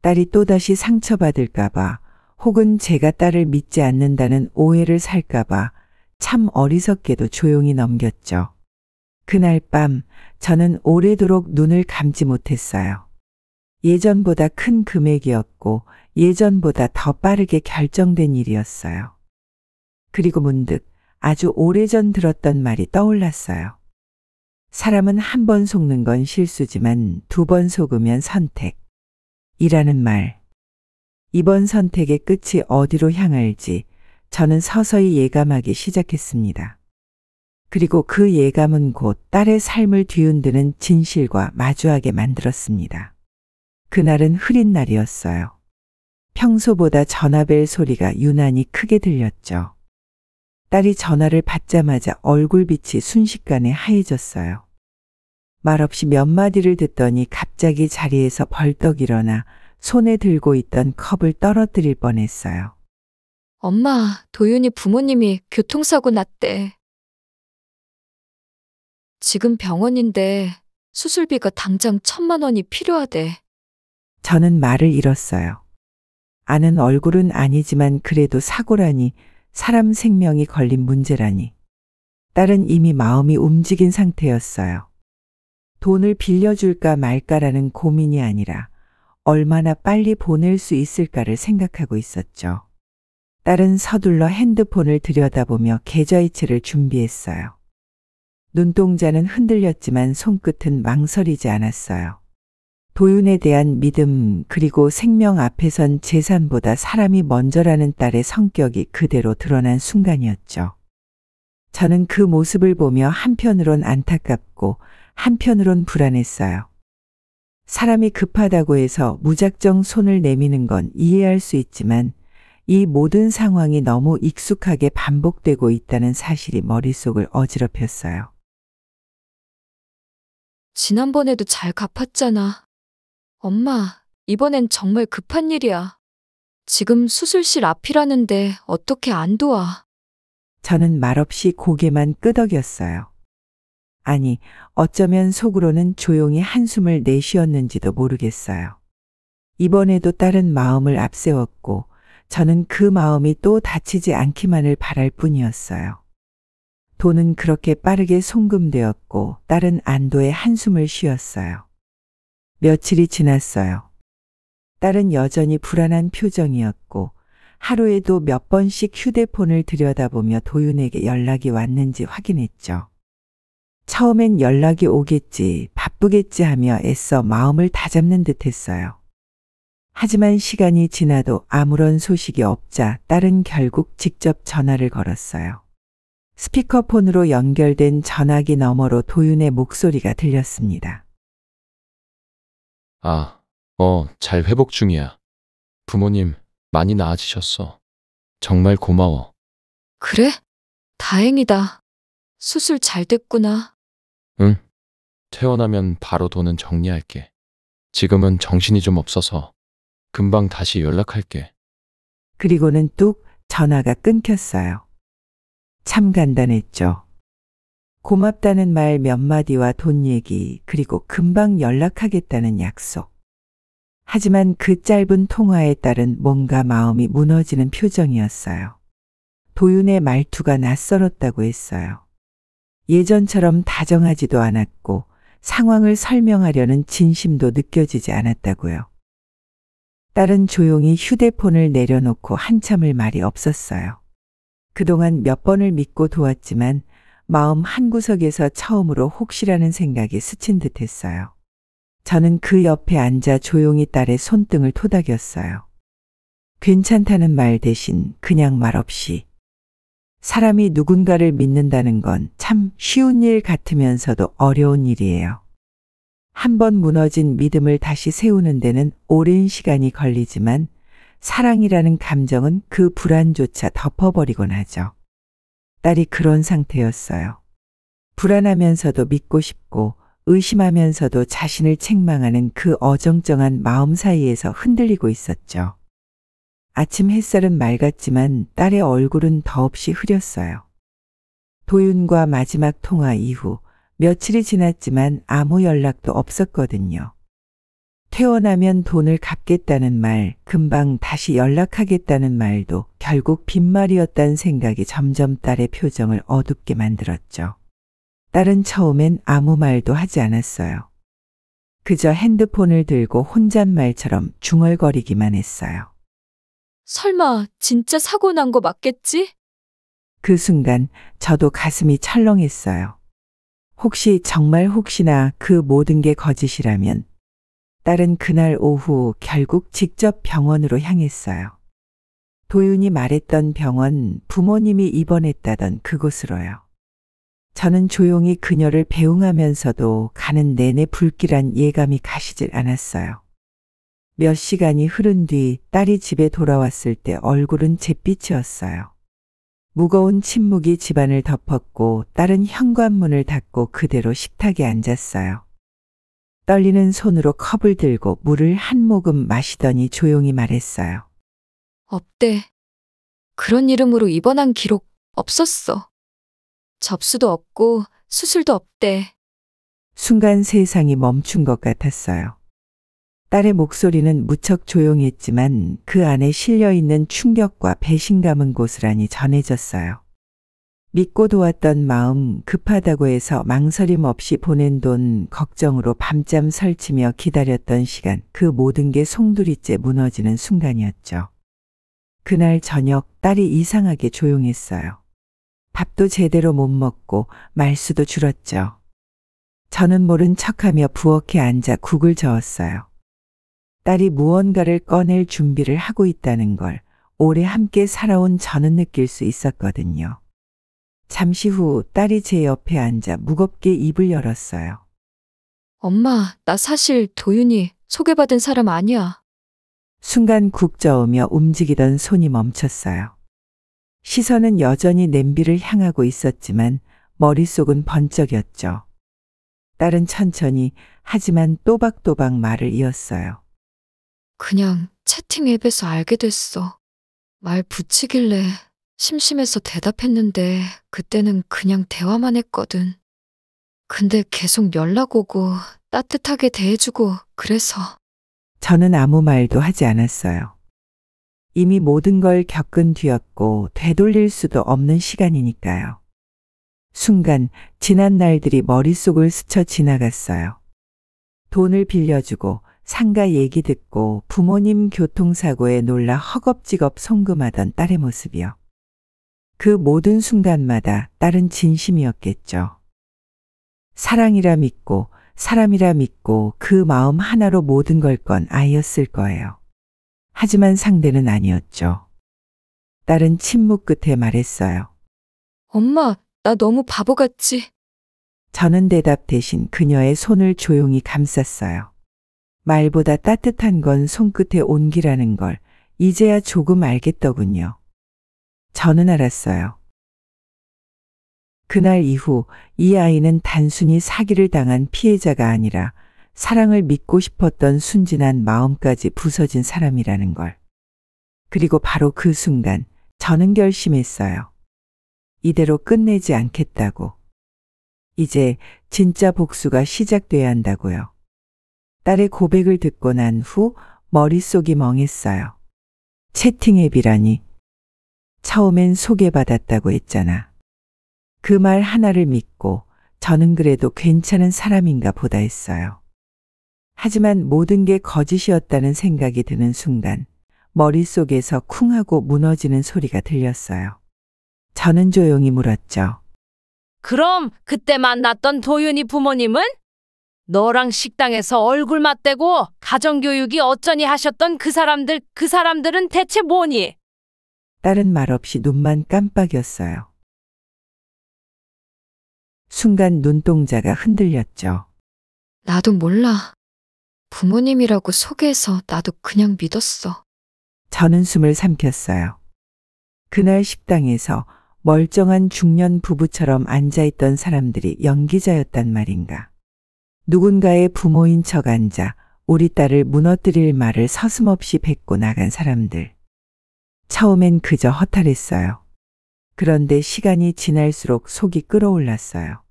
딸이 또다시 상처받을까봐 혹은 제가 딸을 믿지 않는다는 오해를 살까봐 참 어리석게도 조용히 넘겼죠. 그날 밤 저는 오래도록 눈을 감지 못했어요. 예전보다 큰 금액이었고 예전보다 더 빠르게 결정된 일이었어요. 그리고 문득 아주 오래전 들었던 말이 떠올랐어요. 사람은 한 번 속는 건 실수지만 2번 속으면 선택. 이라는 말. 이번 선택의 끝이 어디로 향할지 저는 서서히 예감하기 시작했습니다. 그리고 그 예감은 곧 딸의 삶을 뒤흔드는 진실과 마주하게 만들었습니다. 그날은 흐린 날이었어요. 평소보다 전화벨 소리가 유난히 크게 들렸죠. 딸이 전화를 받자마자 얼굴빛이 순식간에 하얘졌어요. 말없이 몇 마디를 듣더니 갑자기 자리에서 벌떡 일어나 손에 들고 있던 컵을 떨어뜨릴 뻔했어요. 엄마, 도윤이 부모님이 교통사고 났대. 지금 병원인데 수술비가 당장 1,000만 원이 필요하대. 저는 말을 잃었어요. 아는 얼굴은 아니지만 그래도 사고라니, 사람 생명이 걸린 문제라니. 딸은 이미 마음이 움직인 상태였어요. 돈을 빌려줄까 말까라는 고민이 아니라 얼마나 빨리 보낼 수 있을까를 생각하고 있었죠. 딸은 서둘러 핸드폰을 들여다보며 계좌이체를 준비했어요. 눈동자는 흔들렸지만 손끝은 망설이지 않았어요. 도윤에 대한 믿음 그리고 생명 앞에선 재산보다 사람이 먼저라는 딸의 성격이 그대로 드러난 순간이었죠. 저는 그 모습을 보며 한편으론 안타깝고 한편으론 불안했어요. 사람이 급하다고 해서 무작정 손을 내미는 건 이해할 수 있지만 이 모든 상황이 너무 익숙하게 반복되고 있다는 사실이 머릿속을 어지럽혔어요. 지난번에도 잘 갚았잖아. 엄마, 이번엔 정말 급한 일이야. 지금 수술실 앞이라는데 어떻게 안 도와? 저는 말없이 고개만 끄덕였어요. 아니, 어쩌면 속으로는 조용히 한숨을 내쉬었는지도 모르겠어요. 이번에도 딸은 마음을 앞세웠고 저는 그 마음이 또 다치지 않기만을 바랄 뿐이었어요. 돈은 그렇게 빠르게 송금되었고 딸은 안도의 한숨을 쉬었어요. 며칠이 지났어요. 딸은 여전히 불안한 표정이었고 하루에도 몇 번씩 휴대폰을 들여다보며 도윤에게 연락이 왔는지 확인했죠. 처음엔 연락이 오겠지, 바쁘겠지 하며 애써 마음을 다잡는 듯 했어요. 하지만 시간이 지나도 아무런 소식이 없자 딸은 결국 직접 전화를 걸었어요. 스피커폰으로 연결된 전화기 너머로 도윤의 목소리가 들렸습니다. 잘 회복 중이야. 부모님 많이 나아지셨어. 정말 고마워. 그래? 다행이다. 수술 잘 됐구나. 응. 퇴원하면 바로 돈은 정리할게. 지금은 정신이 좀 없어서 금방 다시 연락할게. 그리고는 뚝 전화가 끊겼어요. 참 간단했죠. 고맙다는 말 몇 마디와 돈 얘기, 그리고 금방 연락하겠다는 약속. 하지만 그 짧은 통화에 따른 뭔가 마음이 무너지는 표정이었어요. 도윤의 말투가 낯설었다고 했어요. 예전처럼 다정하지도 않았고 상황을 설명하려는 진심도 느껴지지 않았다고요. 딸은 조용히 휴대폰을 내려놓고 한참을 말이 없었어요. 그동안 몇 번을 믿고 도왔지만 마음 한구석에서 처음으로 혹시라는 생각이 스친 듯했어요. 저는 그 옆에 앉아 조용히 딸의 손등을 토닥였어요. 괜찮다는 말 대신 그냥 말없이. 사람이 누군가를 믿는다는 건 참 쉬운 일 같으면서도 어려운 일이에요. 한번 무너진 믿음을 다시 세우는 데는 오랜 시간이 걸리지만 사랑이라는 감정은 그 불안조차 덮어버리곤 하죠. 딸이 그런 상태였어요. 불안하면서도 믿고 싶고 의심하면서도 자신을 책망하는 그 어정쩡한 마음 사이에서 흔들리고 있었죠. 아침 햇살은 맑았지만 딸의 얼굴은 더없이 흐렸어요. 도윤과 마지막 통화 이후 며칠이 지났지만 아무 연락도 없었거든요. 퇴원하면 돈을 갚겠다는 말, 금방 다시 연락하겠다는 말도 결국 빈말이었다는 생각이 점점 딸의 표정을 어둡게 만들었죠. 딸은 처음엔 아무 말도 하지 않았어요. 그저 핸드폰을 들고 혼잣말처럼 중얼거리기만 했어요. 설마 진짜 사고 난 거 맞겠지? 그 순간 저도 가슴이 철렁했어요. 혹시 정말 혹시나 그 모든 게 거짓이라면 딸은 그날 오후 결국 직접 병원으로 향했어요. 도윤이 말했던 병원, 부모님이 입원했다던 그곳으로요. 저는 조용히 그녀를 배웅하면서도 가는 내내 불길한 예감이 가시질 않았어요. 몇 시간이 흐른 뒤 딸이 집에 돌아왔을 때 얼굴은 잿빛이었어요. 무거운 침묵이 집안을 덮었고 딸은 현관문을 닫고 그대로 식탁에 앉았어요. 떨리는 손으로 컵을 들고 물을 한 모금 마시더니 조용히 말했어요. 없대. 그런 이름으로 입원한 기록 없었어. 접수도 없고 수술도 없대. 순간 세상이 멈춘 것 같았어요. 딸의 목소리는 무척 조용했지만 그 안에 실려있는 충격과 배신감은 고스란히 전해졌어요. 믿고 도왔던 마음, 급하다고 해서 망설임 없이 보낸 돈, 걱정으로 밤잠 설치며 기다렸던 시간, 그 모든 게 송두리째 무너지는 순간이었죠. 그날 저녁 딸이 이상하게 조용했어요. 밥도 제대로 못 먹고 말수도 줄었죠. 저는 모른 척하며 부엌에 앉아 국을 저었어요. 딸이 무언가를 꺼낼 준비를 하고 있다는 걸 오래 함께 살아온 저는 느낄 수 있었거든요. 잠시 후 딸이 제 옆에 앉아 무겁게 입을 열었어요. 엄마, 나 사실 도윤이 소개받은 사람 아니야. 순간 국 저으며 움직이던 손이 멈췄어요. 시선은 여전히 냄비를 향하고 있었지만 머릿속은 번쩍였죠. 딸은 천천히 하지만 또박또박 말을 이었어요. 그냥 채팅 앱에서 알게 됐어. 말 붙이길래 심심해서 대답했는데 그때는 그냥 대화만 했거든. 근데 계속 연락 오고 따뜻하게 대해주고 그래서. 저는 아무 말도 하지 않았어요. 이미 모든 걸 겪은 뒤였고 되돌릴 수도 없는 시간이니까요. 순간 지난 날들이 머릿속을 스쳐 지나갔어요. 돈을 빌려주고 상가 얘기 듣고 부모님 교통사고에 놀라 허겁지겁 송금하던 딸의 모습이요. 그 모든 순간마다 딸은 진심이었겠죠. 사랑이라 믿고 사람이라 믿고 그 마음 하나로 모든 걸 건 아이였을 거예요. 하지만 상대는 아니었죠. 딸은 침묵 끝에 말했어요. 엄마, 나 너무 바보같지? 저는 대답 대신 그녀의 손을 조용히 감쌌어요. 말보다 따뜻한 건 손끝의 온기라는 걸 이제야 조금 알겠더군요. 저는 알았어요. 그날 이후 이 아이는 단순히 사기를 당한 피해자가 아니라 사랑을 믿고 싶었던 순진한 마음까지 부서진 사람이라는 걸. 그리고 바로 그 순간 저는 결심했어요. 이대로 끝내지 않겠다고. 이제 진짜 복수가 시작돼야 한다고요. 딸의 고백을 듣고 난 후 머릿속이 멍했어요. 채팅 앱이라니. 처음엔 소개받았다고 했잖아. 그 말 하나를 믿고 저는 그래도 괜찮은 사람인가 보다 했어요. 하지만 모든 게 거짓이었다는 생각이 드는 순간 머릿속에서 쿵 하고 무너지는 소리가 들렸어요. 저는 조용히 물었죠. 그럼 그때 만났던 도윤이 부모님은? 너랑 식당에서 얼굴 맞대고 가정교육이 어쩌니 하셨던 그 사람들은 대체 뭐니? 딸은 말없이 눈만 깜빡였어요. 순간 눈동자가 흔들렸죠. 나도 몰라. 부모님이라고 소개해서 나도 그냥 믿었어. 저는 숨을 삼켰어요. 그날 식당에서 멀쩡한 중년 부부처럼 앉아있던 사람들이 연기자였단 말인가. 누군가의 부모인 척 앉아 우리 딸을 무너뜨릴 말을 서슴없이 뱉고 나간 사람들. 처음엔 그저 허탈했어요. 그런데 시간이 지날수록 속이 끓어올랐어요.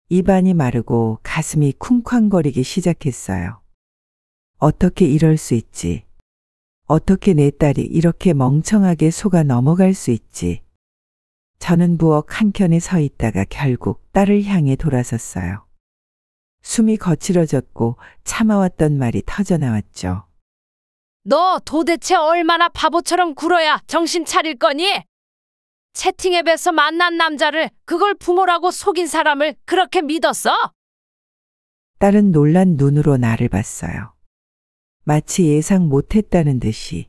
입안이 마르고 가슴이 쿵쾅거리기 시작했어요. 어떻게 이럴 수 있지? 어떻게 내 딸이 이렇게 멍청하게 속아 넘어갈 수 있지? 저는 부엌 한켠에 서 있다가 결국 딸을 향해 돌아섰어요. 숨이 거칠어졌고 참아왔던 말이 터져나왔죠. 너 도대체 얼마나 바보처럼 굴어야 정신 차릴 거니? 채팅앱에서 만난 남자를 그걸 부모라고 속인 사람을 그렇게 믿었어? 딸은 놀란 눈으로 나를 봤어요. 마치 예상 못했다는 듯이.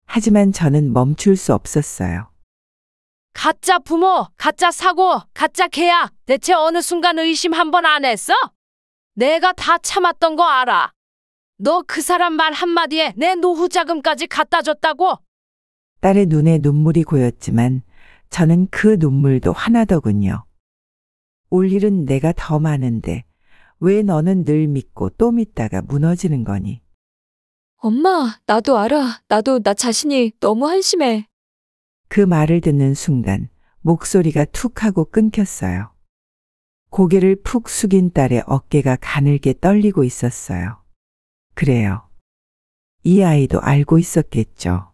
하지만 저는 멈출 수 없었어요. 가짜 부모, 가짜 사고, 가짜 계약, 대체 어느 순간 의심 한 번 안 했어? 내가 다 참았던 거 알아. 너 그 사람 말 한마디에 내 노후 자금까지 갖다 줬다고? 딸의 눈에 눈물이 고였지만 저는 그 눈물도 하나더군요. 올 일은 내가 더 많은데 왜 너는 늘 믿고 또 믿다가 무너지는 거니? 엄마, 나도 알아. 나도 나 자신이 너무 한심해. 그 말을 듣는 순간 목소리가 툭 하고 끊겼어요. 고개를 푹 숙인 딸의 어깨가 가늘게 떨리고 있었어요. 그래요. 이 아이도 알고 있었겠죠.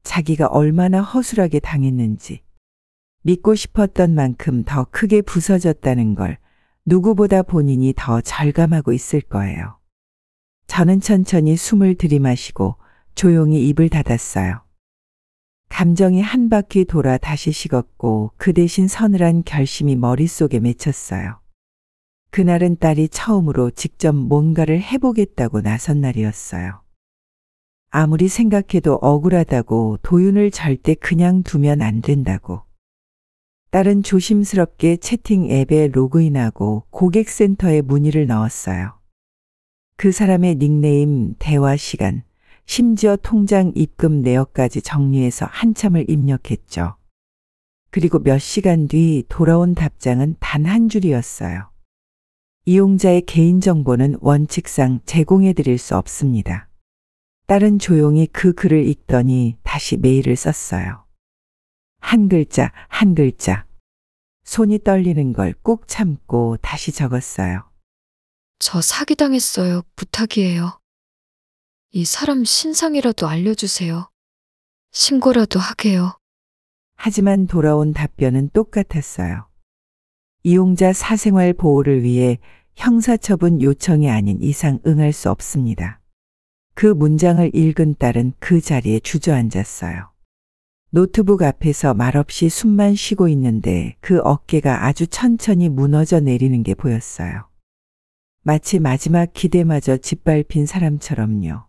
자기가 얼마나 허술하게 당했는지. 믿고 싶었던 만큼 더 크게 부서졌다는 걸 누구보다 본인이 더 절감하고 있을 거예요. 저는 천천히 숨을 들이마시고 조용히 입을 닫았어요. 감정이 한 바퀴 돌아 다시 식었고 그 대신 서늘한 결심이 머릿속에 맺혔어요. 그날은 딸이 처음으로 직접 뭔가를 해보겠다고 나선 날이었어요. 아무리 생각해도 억울하다고 도윤을 절대 그냥 두면 안 된다고. 딸은 조심스럽게 채팅 앱에 로그인하고 고객센터에 문의를 넣었어요. 그 사람의 닉네임, 대화 시간, 심지어 통장 입금 내역까지 정리해서 한참을 입력했죠. 그리고 몇 시간 뒤 돌아온 답장은 단 한 줄이었어요. 이용자의 개인정보는 원칙상 제공해 드릴 수 없습니다. 딸은 조용히 그 글을 읽더니 다시 메일을 썼어요. 한 글자, 한 글자. 손이 떨리는 걸 꾹 참고 다시 적었어요. 저 사기당했어요. 부탁이에요. 이 사람 신상이라도 알려주세요. 신고라도 하게요. 하지만 돌아온 답변은 똑같았어요. 이용자 사생활 보호를 위해 형사처분 요청이 아닌 이상 응할 수 없습니다. 그 문장을 읽은 딸은 그 자리에 주저앉았어요. 노트북 앞에서 말없이 숨만 쉬고 있는데 그 어깨가 아주 천천히 무너져 내리는 게 보였어요. 마치 마지막 기대마저 짓밟힌 사람처럼요.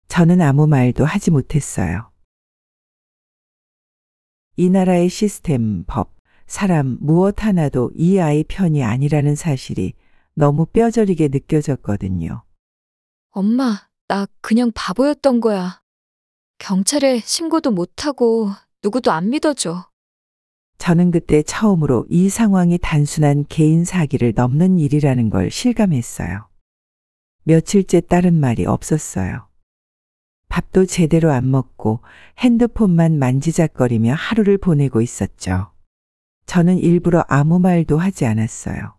저는 아무 말도 하지 못했어요. 이 나라의 시스템, 법, 사람 무엇 하나도 이 아이 편이 아니라는 사실이 너무 뼈저리게 느껴졌거든요. 엄마, 나 그냥 바보였던 거야. 경찰에 신고도 못하고 누구도 안 믿어줘. 저는 그때 처음으로 이 상황이 단순한 개인 사기를 넘는 일이라는 걸 실감했어요. 며칠째 다른 말이 없었어요. 밥도 제대로 안 먹고 핸드폰만 만지작거리며 하루를 보내고 있었죠. 저는 일부러 아무 말도 하지 않았어요.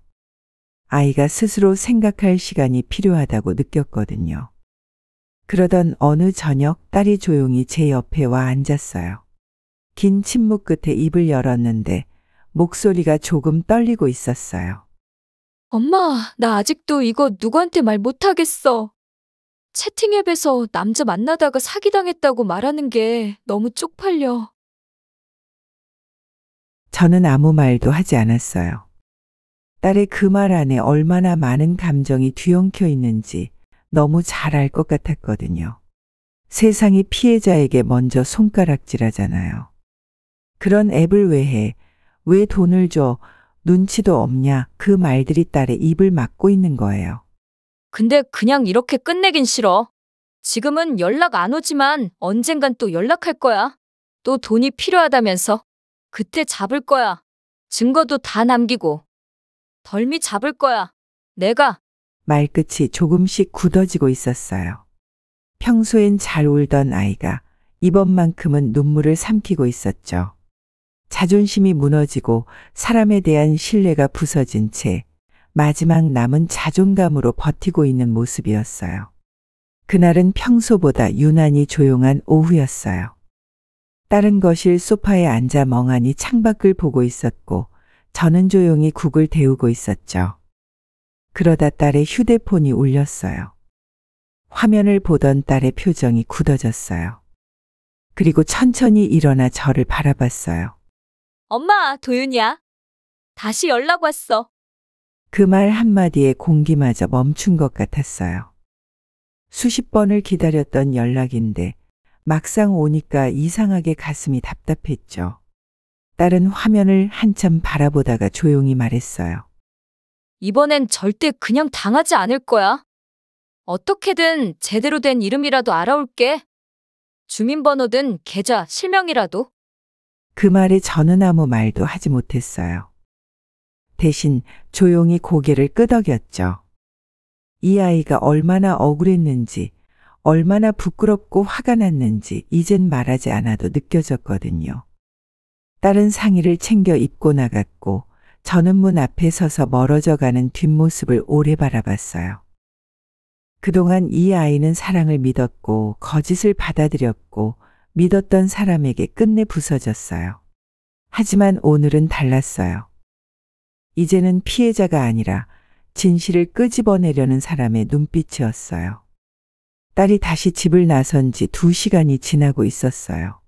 아이가 스스로 생각할 시간이 필요하다고 느꼈거든요. 그러던 어느 저녁 딸이 조용히 제 옆에 와 앉았어요. 긴 침묵 끝에 입을 열었는데 목소리가 조금 떨리고 있었어요. 엄마, 나 아직도 이거 누구한테 말 못하겠어. 채팅 앱에서 남자 만나다가 사기당했다고 말하는 게 너무 쪽팔려. 저는 아무 말도 하지 않았어요. 딸의 그 말 안에 얼마나 많은 감정이 뒤엉켜 있는지 너무 잘 알 것 같았거든요. 세상이 피해자에게 먼저 손가락질하잖아요. 그런 앱을 왜 해? 왜 돈을 줘? 눈치도 없냐? 그 말들이 딸의 입을 막고 있는 거예요. 근데 그냥 이렇게 끝내긴 싫어. 지금은 연락 안 오지만 언젠간 또 연락할 거야. 또 돈이 필요하다면서. 그때 잡을 거야. 증거도 다 남기고. 덜미 잡을 거야. 내가. 말끝이 조금씩 굳어지고 있었어요. 평소엔 잘 울던 아이가 이번만큼은 눈물을 삼키고 있었죠. 자존심이 무너지고 사람에 대한 신뢰가 부서진 채 마지막 남은 자존감으로 버티고 있는 모습이었어요. 그날은 평소보다 유난히 조용한 오후였어요. 딸은 거실 소파에 앉아 멍하니 창밖을 보고 있었고 저는 조용히 국을 데우고 있었죠. 그러다 딸의 휴대폰이 울렸어요. 화면을 보던 딸의 표정이 굳어졌어요. 그리고 천천히 일어나 저를 바라봤어요. 엄마, 도윤이야. 다시 연락 왔어. 그 말 한마디에 공기마저 멈춘 것 같았어요. 수십 번을 기다렸던 연락인데 막상 오니까 이상하게 가슴이 답답했죠. 딸은 화면을 한참 바라보다가 조용히 말했어요. 이번엔 절대 그냥 당하지 않을 거야. 어떻게든 제대로 된 이름이라도 알아올게. 주민번호든 계좌, 실명이라도. 그 말에 저는 아무 말도 하지 못했어요. 대신 조용히 고개를 끄덕였죠. 이 아이가 얼마나 억울했는지, 얼마나 부끄럽고 화가 났는지 이젠 말하지 않아도 느껴졌거든요. 딸은 상의를 챙겨 입고 나갔고 저는 문 앞에 서서 멀어져 가는 뒷모습을 오래 바라봤어요. 그동안 이 아이는 사랑을 믿었고 거짓을 받아들였고 믿었던 사람에게 끝내 부서졌어요. 하지만 오늘은 달랐어요. 이제는 피해자가 아니라 진실을 끄집어내려는 사람의 눈빛이었어요. 딸이 다시 집을 나선 지 2시간이 지나고 있었어요.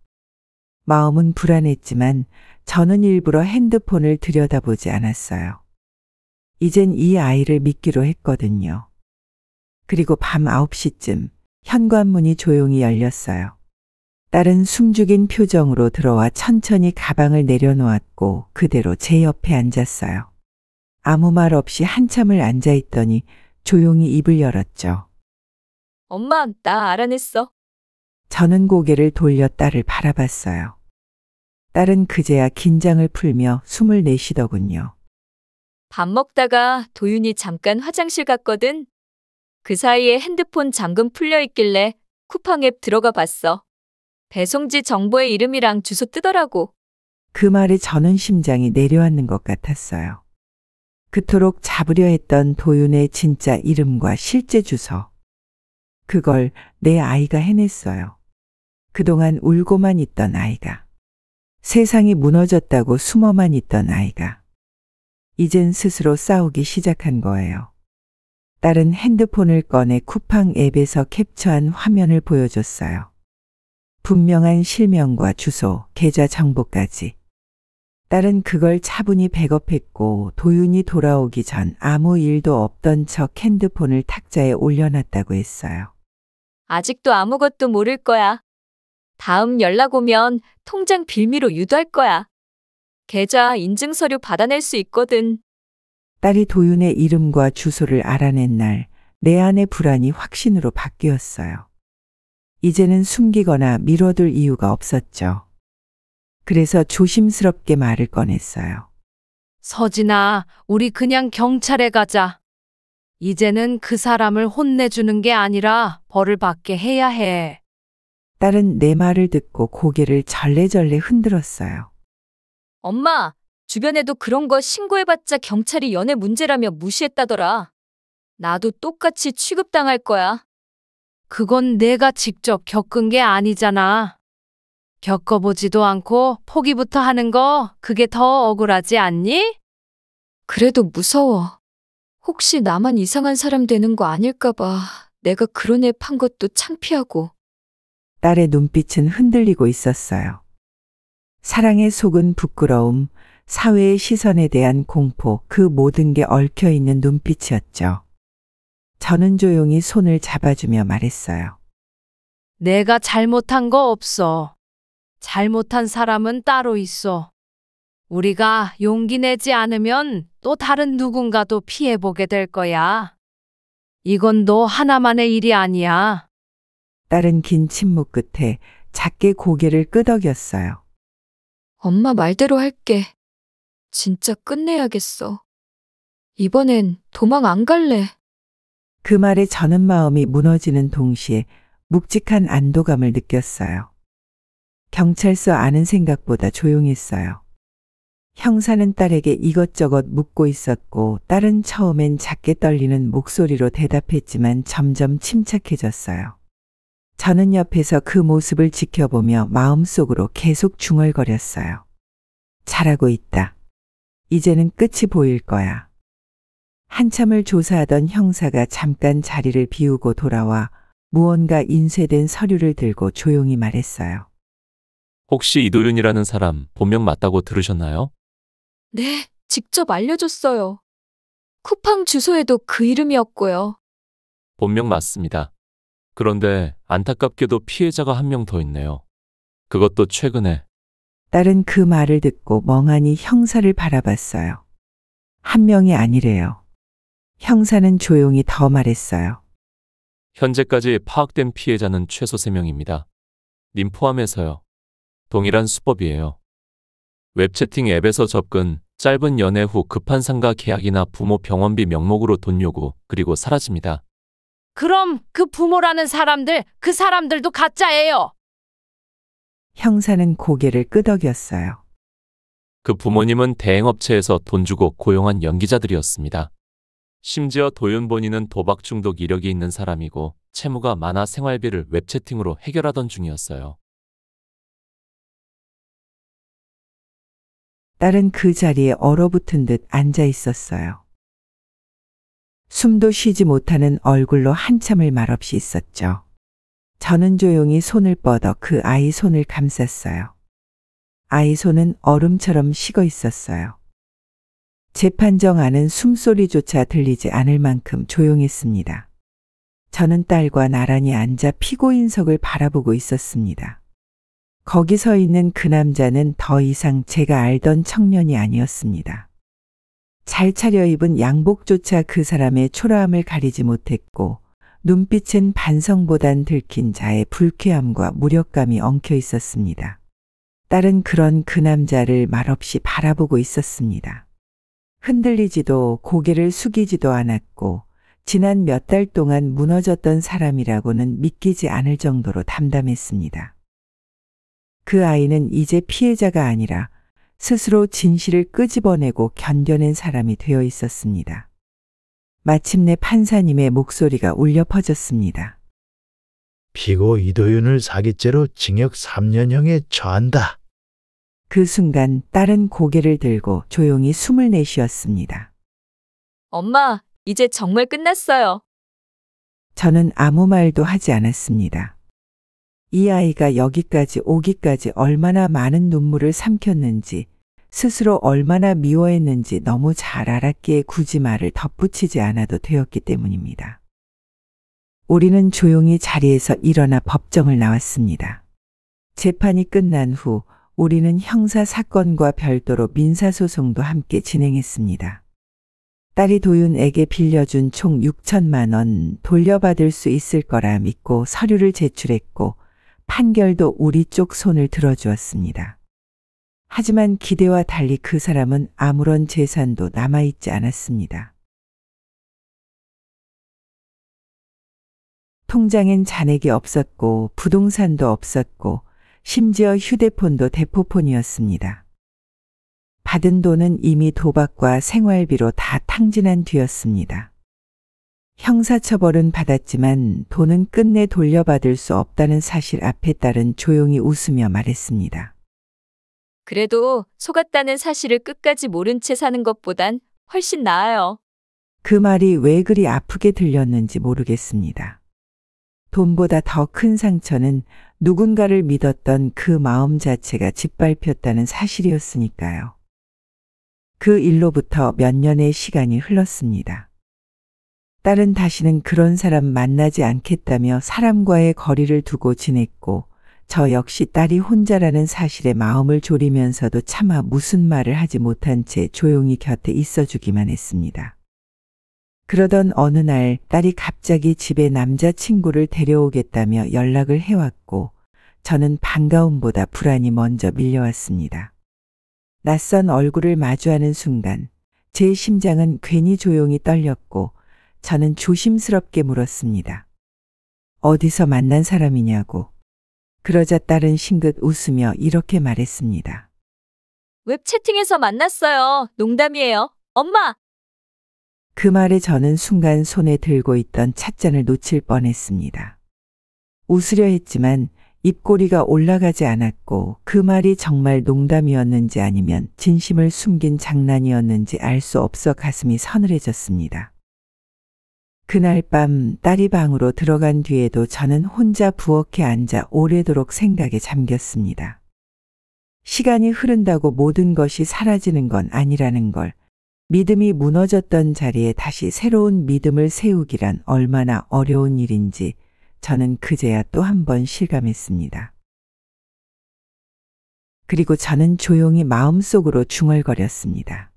마음은 불안했지만 저는 일부러 핸드폰을 들여다보지 않았어요. 이젠 이 아이를 믿기로 했거든요. 그리고 밤 9시쯤 현관문이 조용히 열렸어요. 딸은 숨죽인 표정으로 들어와 천천히 가방을 내려놓았고 그대로 제 옆에 앉았어요. 아무 말 없이 한참을 앉아있더니 조용히 입을 열었죠. 엄마, 나 알아냈어. 저는 고개를 돌려 딸을 바라봤어요. 딸은 그제야 긴장을 풀며 숨을 내쉬더군요. 밥 먹다가 도윤이 잠깐 화장실 갔거든. 그 사이에 핸드폰 잠금 풀려 있길래 쿠팡 앱 들어가 봤어. 배송지 정보의 이름이랑 주소 뜨더라고. 그 말에 저는 심장이 내려앉는 것 같았어요. 그토록 잡으려 했던 도윤의 진짜 이름과 실제 주소. 그걸 내 아이가 해냈어요. 그동안 울고만 있던 아이가. 세상이 무너졌다고 숨어만 있던 아이가. 이젠 스스로 싸우기 시작한 거예요. 딸은 핸드폰을 꺼내 쿠팡 앱에서 캡처한 화면을 보여줬어요. 분명한 실명과 주소, 계좌 정보까지. 딸은 그걸 차분히 백업했고 도윤이 돌아오기 전 아무 일도 없던 척 핸드폰을 탁자에 올려놨다고 했어요. 아직도 아무것도 모를 거야. 다음 연락 오면 통장 빌미로 유도할 거야. 계좌 인증 서류 받아낼 수 있거든. 딸이 도윤의 이름과 주소를 알아낸 날, 내 안의 불안이 확신으로 바뀌었어요. 이제는 숨기거나 미뤄둘 이유가 없었죠. 그래서 조심스럽게 말을 꺼냈어요. 서진아, 우리 그냥 경찰에 가자. 이제는 그 사람을 혼내주는 게 아니라 벌을 받게 해야 해. 딸은 내 말을 듣고 고개를 절레절레 흔들었어요. 엄마, 주변에도 그런 거 신고해봤자 경찰이 연애 문제라며 무시했다더라. 나도 똑같이 취급당할 거야. 그건 내가 직접 겪은 게 아니잖아. 겪어보지도 않고 포기부터 하는 거 그게 더 억울하지 않니? 그래도 무서워. 혹시 나만 이상한 사람 되는 거 아닐까 봐 내가 그런 애 판 것도 창피하고. 딸의 눈빛은 흔들리고 있었어요. 사랑에 속은 부끄러움, 사회의 시선에 대한 공포, 그 모든 게 얽혀 있는 눈빛이었죠. 저는 조용히 손을 잡아주며 말했어요. 내가 잘못한 거 없어. 잘못한 사람은 따로 있어. 우리가 용기 내지 않으면 또 다른 누군가도 피해보게 될 거야. 이건 너 하나만의 일이 아니야. 딸은 긴 침묵 끝에 작게 고개를 끄덕였어요. 엄마 말대로 할게. 진짜 끝내야겠어. 이번엔 도망 안 갈래. 그 말에 저는 마음이 무너지는 동시에 묵직한 안도감을 느꼈어요. 경찰서 아는 생각보다 조용했어요. 형사는 딸에게 이것저것 묻고 있었고 딸은 처음엔 작게 떨리는 목소리로 대답했지만 점점 침착해졌어요. 저는 옆에서 그 모습을 지켜보며 마음속으로 계속 중얼거렸어요. 잘하고 있다. 이제는 끝이 보일 거야. 한참을 조사하던 형사가 잠깐 자리를 비우고 돌아와 무언가 인쇄된 서류를 들고 조용히 말했어요. 혹시 이도윤이라는 사람 본명 맞다고 들으셨나요? 네, 직접 알려줬어요. 쿠팡 주소에도 그 이름이었고요. 본명 맞습니다. 그런데 안타깝게도 피해자가 한 명 더 있네요. 그것도 최근에. 딸은 그 말을 듣고 멍하니 형사를 바라봤어요. 한 명이 아니래요. 형사는 조용히 더 말했어요. 현재까지 파악된 피해자는 최소 3명입니다. 님 포함해서요. 동일한 수법이에요. 웹채팅 앱에서 접근, 짧은 연애 후 급한 상가 계약이나 부모 병원비 명목으로 돈 요구, 그리고 사라집니다. 그럼 그 부모라는 사람들, 그 사람들도 가짜예요. 형사는 고개를 끄덕였어요. 그 부모님은 대행업체에서 돈 주고 고용한 연기자들이었습니다. 심지어 도윤 본인은 도박 중독 이력이 있는 사람이고 채무가 많아 생활비를 웹채팅으로 해결하던 중이었어요. 딸은 그 자리에 얼어붙은 듯 앉아 있었어요. 숨도 쉬지 못하는 얼굴로 한참을 말없이 있었죠. 저는 조용히 손을 뻗어 그 아이 손을 감쌌어요. 아이 손은 얼음처럼 식어 있었어요. 재판정 안은 숨소리조차 들리지 않을 만큼 조용했습니다. 저는 딸과 나란히 앉아 피고인석을 바라보고 있었습니다. 거기 서 있는 그 남자는 더 이상 제가 알던 청년이 아니었습니다. 잘 차려입은 양복조차 그 사람의 초라함을 가리지 못했고 눈빛은 반성보단 들킨 자의 불쾌함과 무력감이 엉켜 있었습니다. 딸은 그런 그 남자를 말없이 바라보고 있었습니다. 흔들리지도 고개를 숙이지도 않았고 지난 몇 달 동안 무너졌던 사람이라고는 믿기지 않을 정도로 담담했습니다. 그 아이는 이제 피해자가 아니라 스스로 진실을 끄집어내고 견뎌낸 사람이 되어 있었습니다. 마침내 판사님의 목소리가 울려 퍼졌습니다. 피고 이도윤을 사기죄로 징역 3년형에 처한다. 그 순간 딸은 고개를 들고 조용히 숨을 내쉬었습니다. 엄마, 이제 정말 끝났어요. 저는 아무 말도 하지 않았습니다. 이 아이가 여기까지 오기까지 얼마나 많은 눈물을 삼켰는지, 스스로 얼마나 미워했는지 너무 잘 알았기에 굳이 말을 덧붙이지 않아도 되었기 때문입니다. 우리는 조용히 자리에서 일어나 법정을 나왔습니다. 재판이 끝난 후 우리는 형사 사건과 별도로 민사소송도 함께 진행했습니다. 딸이 도윤에게 빌려준 총 6천만 원 돌려받을 수 있을 거라 믿고 서류를 제출했고 판결도 우리 쪽 손을 들어주었습니다. 하지만 기대와 달리 그 사람은 아무런 재산도 남아있지 않았습니다. 통장엔 잔액이 없었고 부동산도 없었고 심지어 휴대폰도 대포폰이었습니다. 받은 돈은 이미 도박과 생활비로 다 탕진한 뒤였습니다. 형사처벌은 받았지만 돈은 끝내 돌려받을 수 없다는 사실 앞에 딸은 조용히 웃으며 말했습니다. 그래도 속았다는 사실을 끝까지 모른 채 사는 것보단 훨씬 나아요. 그 말이 왜 그리 아프게 들렸는지 모르겠습니다. 돈보다 더 큰 상처는 누군가를 믿었던 그 마음 자체가 짓밟혔다는 사실이었으니까요. 그 일로부터 몇 년의 시간이 흘렀습니다. 딸은 다시는 그런 사람 만나지 않겠다며 사람과의 거리를 두고 지냈고 저 역시 딸이 혼자라는 사실에 마음을 졸이면서도 차마 무슨 말을 하지 못한 채 조용히 곁에 있어주기만 했습니다. 그러던 어느 날 딸이 갑자기 집에 남자친구를 데려오겠다며 연락을 해왔고 저는 반가움보다 불안이 먼저 밀려왔습니다. 낯선 얼굴을 마주하는 순간 제 심장은 괜히 조용히 떨렸고 저는 조심스럽게 물었습니다. 어디서 만난 사람이냐고. 그러자 딸은 싱긋 웃으며 이렇게 말했습니다. 웹 채팅에서 만났어요. 농담이에요. 엄마! 그 말에 저는 순간 손에 들고 있던 찻잔을 놓칠 뻔했습니다. 웃으려 했지만 입꼬리가 올라가지 않았고 그 말이 정말 농담이었는지 아니면 진심을 숨긴 장난이었는지 알 수 없어 가슴이 서늘해졌습니다. 그날 밤 딸이 방으로 들어간 뒤에도 저는 혼자 부엌에 앉아 오래도록 생각에 잠겼습니다. 시간이 흐른다고 모든 것이 사라지는 건 아니라는 걸, 믿음이 무너졌던 자리에 다시 새로운 믿음을 세우기란 얼마나 어려운 일인지 저는 그제야 또 한 번 실감했습니다. 그리고 저는 조용히 마음속으로 중얼거렸습니다.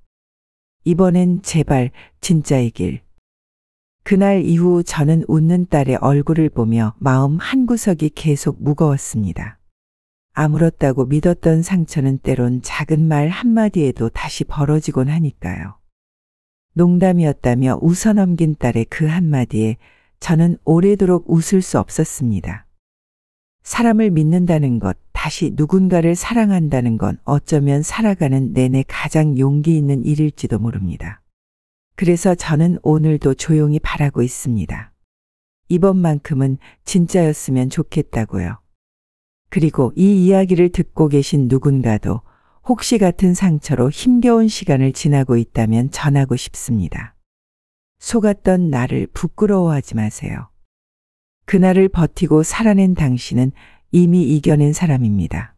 이번엔 제발 진짜이길. 그날 이후 저는 웃는 딸의 얼굴을 보며 마음 한구석이 계속 무거웠습니다. 아물었다고 믿었던 상처는 때론 작은 말 한마디에도 다시 벌어지곤 하니까요. 농담이었다며 웃어넘긴 딸의 그 한마디에 저는 오래도록 웃을 수 없었습니다. 사람을 믿는다는 것, 다시 누군가를 사랑한다는 건 어쩌면 살아가는 내내 가장 용기 있는 일일지도 모릅니다. 그래서 저는 오늘도 조용히 바라고 있습니다. 이번만큼은 진짜였으면 좋겠다고요. 그리고 이 이야기를 듣고 계신 누군가도 혹시 같은 상처로 힘겨운 시간을 지나고 있다면 전하고 싶습니다. 속았던 나를 부끄러워하지 마세요. 그날을 버티고 살아낸 당신은 이미 이겨낸 사람입니다.